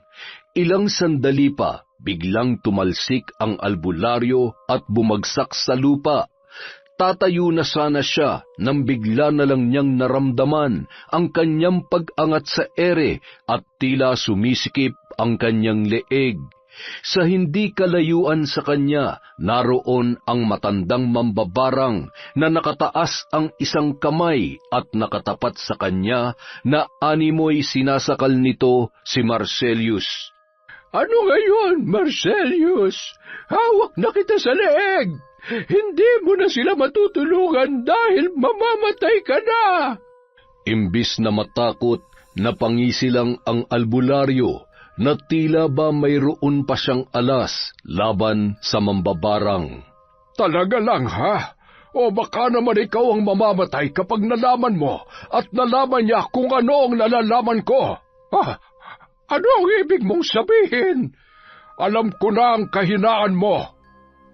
Ilang sandali pa, biglang tumalsik ang albularyo at bumagsak sa lupa. Tatayo na sana siya nang bigla na lang niyang naramdaman ang kanyang pag-angat sa ere at tila sumisikip ang kanyang leeg. Sa hindi kalayuan sa kanya, naroon ang matandang mambabarang na nakataas ang isang kamay at nakatapat sa kanya na animoy sinasakal nito si Marcelius. Ano ngayon, Marcelius? Hawak na kita sa leeg! Hindi mo na sila matutulungan dahil mamamatay ka na! Imbis na matakot, napangisi lang ang albularyo na tila ba mayroon pa siyang alas laban sa mambabarang. Talaga lang, ha? O baka naman ikaw ang mamamatay kapag nalaman mo at nalaman niya kung ano ang nalalaman ko. Ano ang ibig mong sabihin? Alam ko na ang kahinaan mo.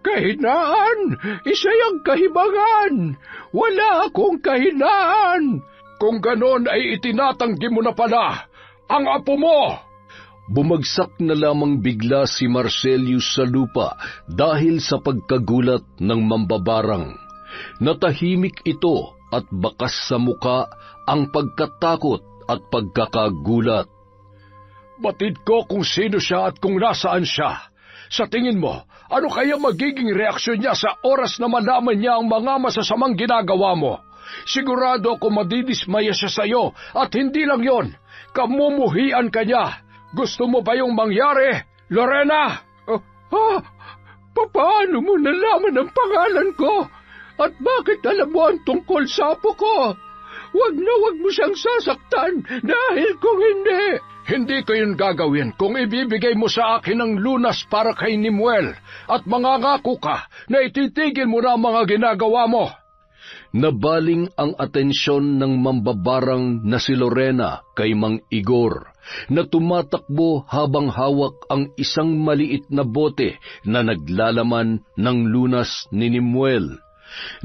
Kahinaan? Isa'y ang kahibangan. Wala akong kahinaan. Kung ganon ay itinatanggi mo na pala ang apo mo. Bumagsak na lamang bigla si Marcelius sa lupa dahil sa pagkagulat ng mambabarang. Natahimik ito at bakas sa muka ang pagkatakot at pagkakagulat. Batid ko kung sino siya at kung nasaan siya. Sa tingin mo, ano kaya magiging reaksyon niya sa oras na malaman niya ang mga masasamang ginagawa mo? Sigurado ako madidismaya siya sa iyo at hindi lang yon, kamumuhian ka niya. Gusto mo ba yung mangyari, Lorena? Paano mo nalaman ang pangalan ko? At bakit alam mo ang tungkol sa apo ko? Wag mo siyang sasaktan dahil kung hindi... Hindi ko yun gagawin kung ibibigay mo sa akin ang lunas para kay Nimuel at mangangako ka na ititigil mo na ang mga ginagawa mo. Nabaling ang atensyon ng mambabarang na si Lorena kay Mang Igor, na tumatakbo habang hawak ang isang maliit na bote na naglalaman ng lunas ni Nimuel.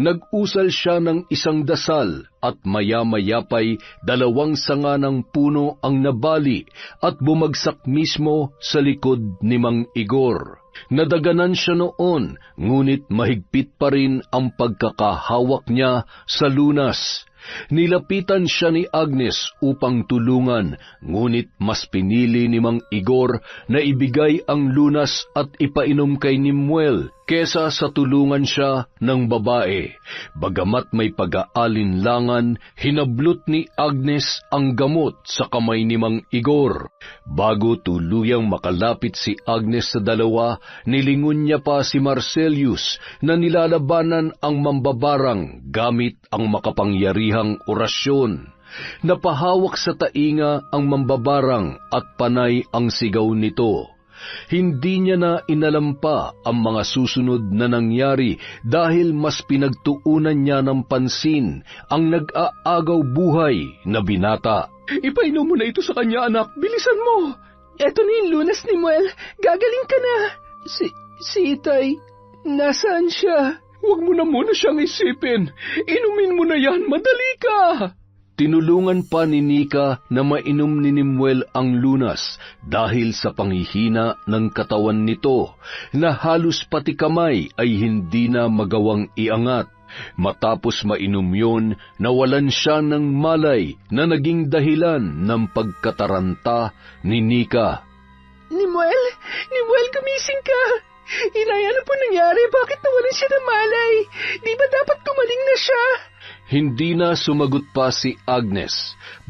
Nag-usal siya ng isang dasal at maya-maya pa'y 2 sanga ng puno ang nabali at bumagsak mismo sa likod ni Mang Igor. Nadaganan siya noon, ngunit mahigpit pa rin ang pagkakahawak niya sa lunas. Nilapitan siya ni Agnes upang tulungan, ngunit mas pinili ni Mang Igor na ibigay ang lunas at ipainom kay Nimuel kesa sa tulungan siya ng babae. Bagamat may pag-aalinlangan, hinablot ni Agnes ang gamot sa kamay ni Mang Igor. Bago tuluyang makalapit si Agnes sa dalawa, nilingon niya pa si Marcelius na nilalabanan ang mambabarang gamit ang makapangyarihang orasyon. Napahawak sa tainga ang mambabarang at panay ang sigaw nito. Hindi niya na inalampa ang mga susunod na nangyari dahil mas pinagtuunan niya ng pansin ang nag-aagaw buhay na binata. Ipainom mo na ito sa kanya, anak. Bilisan mo. Eto na yung lunas ni Muel. Gagaling ka na. Si Itay, nasaan siya? Huwag mo na muna siyang isipin. Inumin mo na yan. Madali ka. Tinulungan pa ni Nika na mainom ni Nimuel ang lunas dahil sa panghihina ng katawan nito na halos pati kamay ay hindi na magawang iangat. Matapos mainom yun, nawalan siya ng malay na naging dahilan ng pagkataranta ni Nika. Nimuel, gumising ka. Inay, ano po nangyari? Bakit nawalan siya ng malay? Di ba dapat gumaling na siya? Hindi na sumagot pa si Agnes,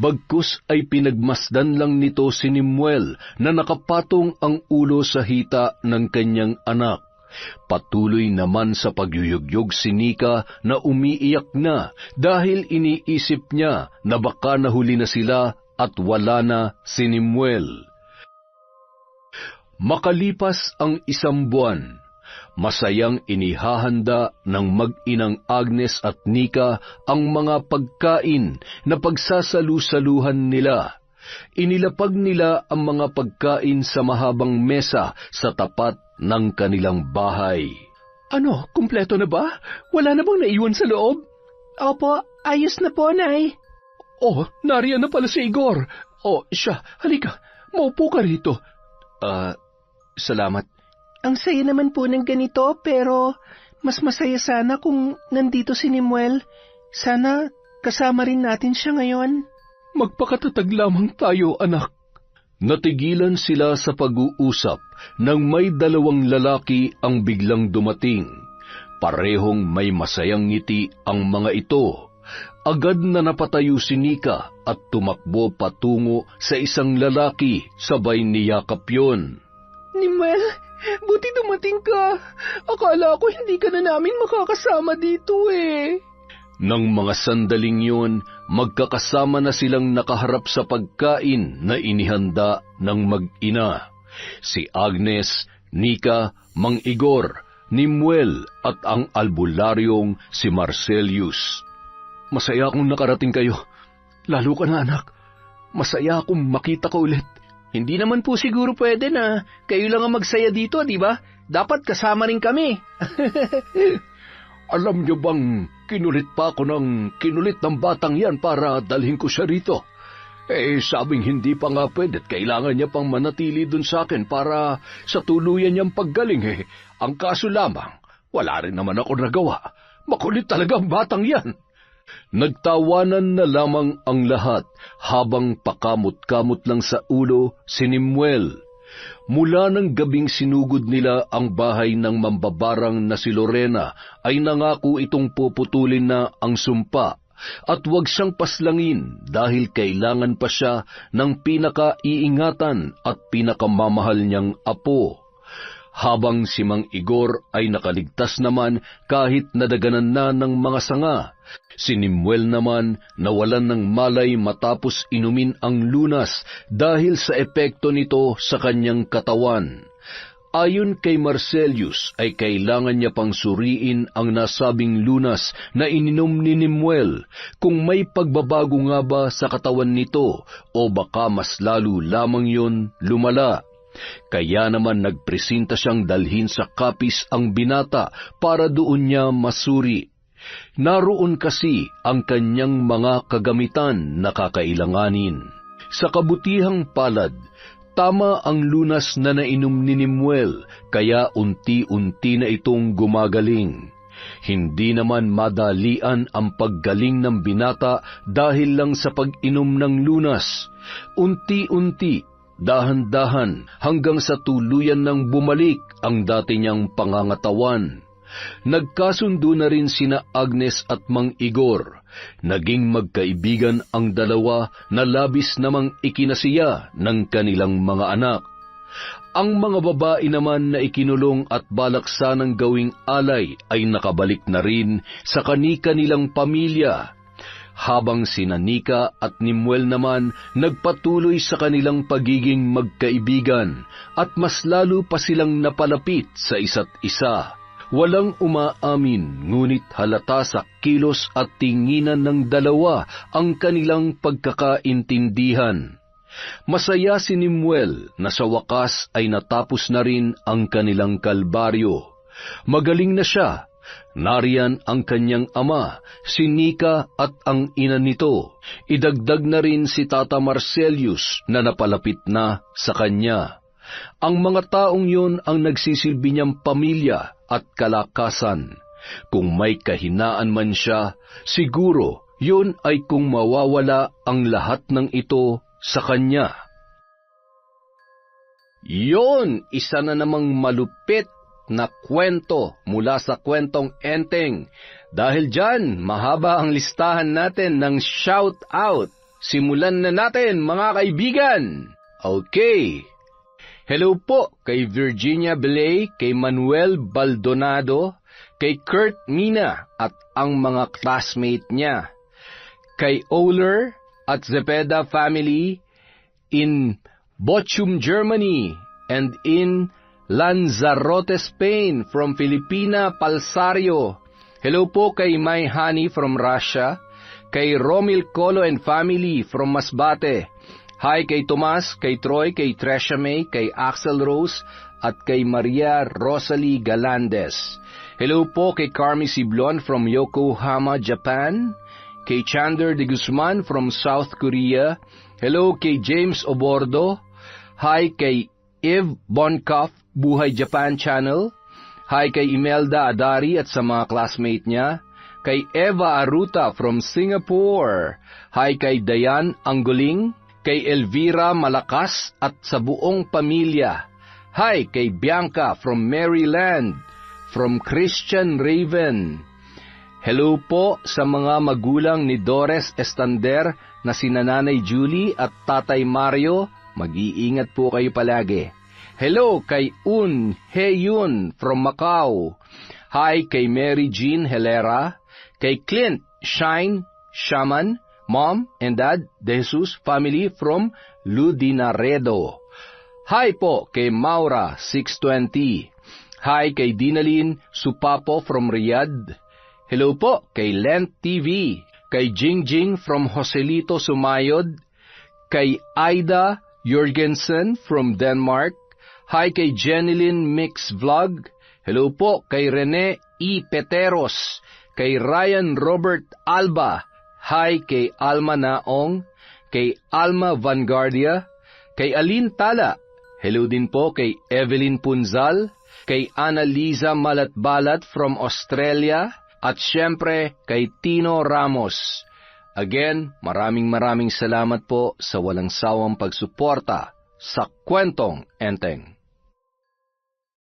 bagkus ay pinagmasdan lang nito si Nimuel na nakapatong ang ulo sa hita ng kanyang anak. Patuloy naman sa pagyuyugyug si Nika na umiiyak na dahil iniisip niya na baka nahuli na sila at wala na si Nimuel. Makalipas ang 1 buwan, masayang inihahanda ng mag-inang Agnes at Nika ang mga pagkain na pagsasalu-saluhan nila. Inilapag nila ang mga pagkain sa mahabang mesa sa tapat ng kanilang bahay. Ano, kumpleto na ba? Wala na bang naiwan sa loob? Opo, ayos na po, Nay. Oh, nariyan na pala si Igor. Oh, siya, halika, maupo ka rito. Salamat. Ang saya naman po ng ganito, pero mas masaya sana kung nandito si Nimuel. Sana kasama rin natin siya ngayon. Magpakatatag lamang tayo, anak. Natigilan sila sa pag-uusap nang may 2 lalaki ang biglang dumating. Parehong may masayang ngiti ang mga ito. Agad na napatayo si Nika at tumakbo patungo sa isang lalaki sabay niyakap yun. Nimuel, buti dumating ka. Akala ko hindi ka na namin makakasama dito eh. Nang mga sandaling yun, magkakasama na silang nakaharap sa pagkain na inihanda ng mag-ina. Si Agnes, Nika, Mang Igor, Nimuel at ang albularyong si Marcelius. Masaya akong nakarating kayo. Lalo ka na, anak. Masaya akong makita ka ulit. Hindi naman po siguro pwede na kayo lang ang magsaya dito, di ba? Dapat kasama rin kami. Alam niyo bang kinulit pa ako ng batang yan para dalhin ko siya rito? Sabing hindi pa nga pwede at kailangan niya pang manatili dun sa akin para sa tuluyan niyang paggaling. Ang kaso lamang, wala rin naman ako nagawa. Makulit talaga ang batang yan. Nagtawanan na lamang ang lahat habang pakamot-kamot lang sa ulo si Nimuel. Mula ng gabing sinugod nila ang bahay ng mambabarang na si Lorena ay nangako itong puputulin na ang sumpa at huwag siyang paslangin dahil kailangan pa siya ng pinakaiingatan at pinakamamahal niyang apo. Habang si Mang Igor ay nakaligtas naman kahit nadaganan na ng mga sanga, si Nimuel naman nawalan ng malay matapos inumin ang lunas dahil sa epekto nito sa kanyang katawan. Ayon kay Marcelius ay kailangan niya pang suriin ang nasabing lunas na ininom ni Nimuel kung may pagbabago nga ba sa katawan nito o baka mas lalo lamang yon lumala. Kaya naman nagpresenta siyang dalhin sa kapis ang binata para doon niya masuri. Naroon kasi ang kanyang mga kagamitan na kakailanganin. Sa kabutihang palad, tama ang lunas na nainom ni Nemuel, kaya unti-unti na itong gumagaling. Hindi naman madalian ang paggaling ng binata dahil lang sa pag-inom ng lunas. Unti-unti, dahan-dahan, hanggang sa tuluyan nang bumalik ang dati niyang pangangatawan. Nagkasundo na rin sina Agnes at Mang Igor. Naging magkaibigan ang dalawa na labis namang ikinasiya ng kanilang mga anak. Ang mga babae naman na ikinulong at balak sanang gawing alay ay nakabalik na rin sa kani-kanilang pamilya, habang sina Nika at Nemuel naman nagpatuloy sa kanilang pagiging magkaibigan at mas lalo pa silang napalapit sa isa't isa. Walang umaamin, ngunit halata sa kilos at tinginan ng dalawa ang kanilang pagkakaintindihan. Masaya si Nemuel na sa wakas ay natapos na rin ang kanilang kalbaryo. Magaling na siya. Nariyan ang kanyang ama, si Nika at ang ina nito. Idagdag na rin si Tata Marcelius na napalapit na sa kanya. Ang mga taong yun ang nagsisilbi niyang pamilya at kalakasan. Kung may kahinaan man siya, siguro yun ay kung mawawala ang lahat ng ito sa kanya. Yon, isa na namang malupit na kwento mula sa Kwentong Enteng. Dahil dyan, mahaba ang listahan natin ng shout-out. Simulan na natin, mga kaibigan! Okay. Hello po kay Virginia Belay, kay Manuel Baldonado, kay Kurt Mina at ang mga classmate niya, kay Oler at Zepeda family in Bochum, Germany, and in Lanzarote, Spain, from Filipina Palsario. Hello po kay May Honey from Russia, kay Romil Colo and family from Masbate. Hi kay Tomas, kay Troy, kay Tresha May, kay Axel Rose, at kay Maria Rosalie Galandes. Hello po kay Carmi Siblon from Yokohama, Japan, kay Chander de Guzman from South Korea. Hello kay James Obordo. Hi kay Eve Boncoff, Buhay Japan Channel. Hi kay Imelda Adari at sa mga classmate niya. Kay Eva Aruta from Singapore. Hi kay Dayan Anggoling, kay Elvira Malakas at sa buong pamilya. Hi kay Bianca from Maryland, from Christian Raven. Hello po sa mga magulang ni Dores Estander na sina Nanay Julie at Tatay Mario. Mag-iingat po kayo palagi. Hello kay Un Heyun from Macau. Hi kay Mary Jean Helera, kay Clint Shine Shaman, Mom and Dad De Jesus family from Ludinaredo. Hi po kay Maura 620. Hi kay Dinalyn Supapo from Riyadh. Hello po kay Lent TV, kay Jingjing from Joselito Sumayod, kay Aida Jorgensen from Denmark. Hi kay Jenilyn Mix Vlog. Hello po kay Rene E. Peteros, kay Ryan Robert Alba. Hi kay Alma Naong, kay Alma Vanguardia, kay Alin Tala. Hello din po kay Evelyn Punzal, kay Annalisa Malatbalat from Australia, at syempre kay Tino Ramos. Again, maraming salamat po sa walang sawang pagsuporta sa Kwentong Enteng.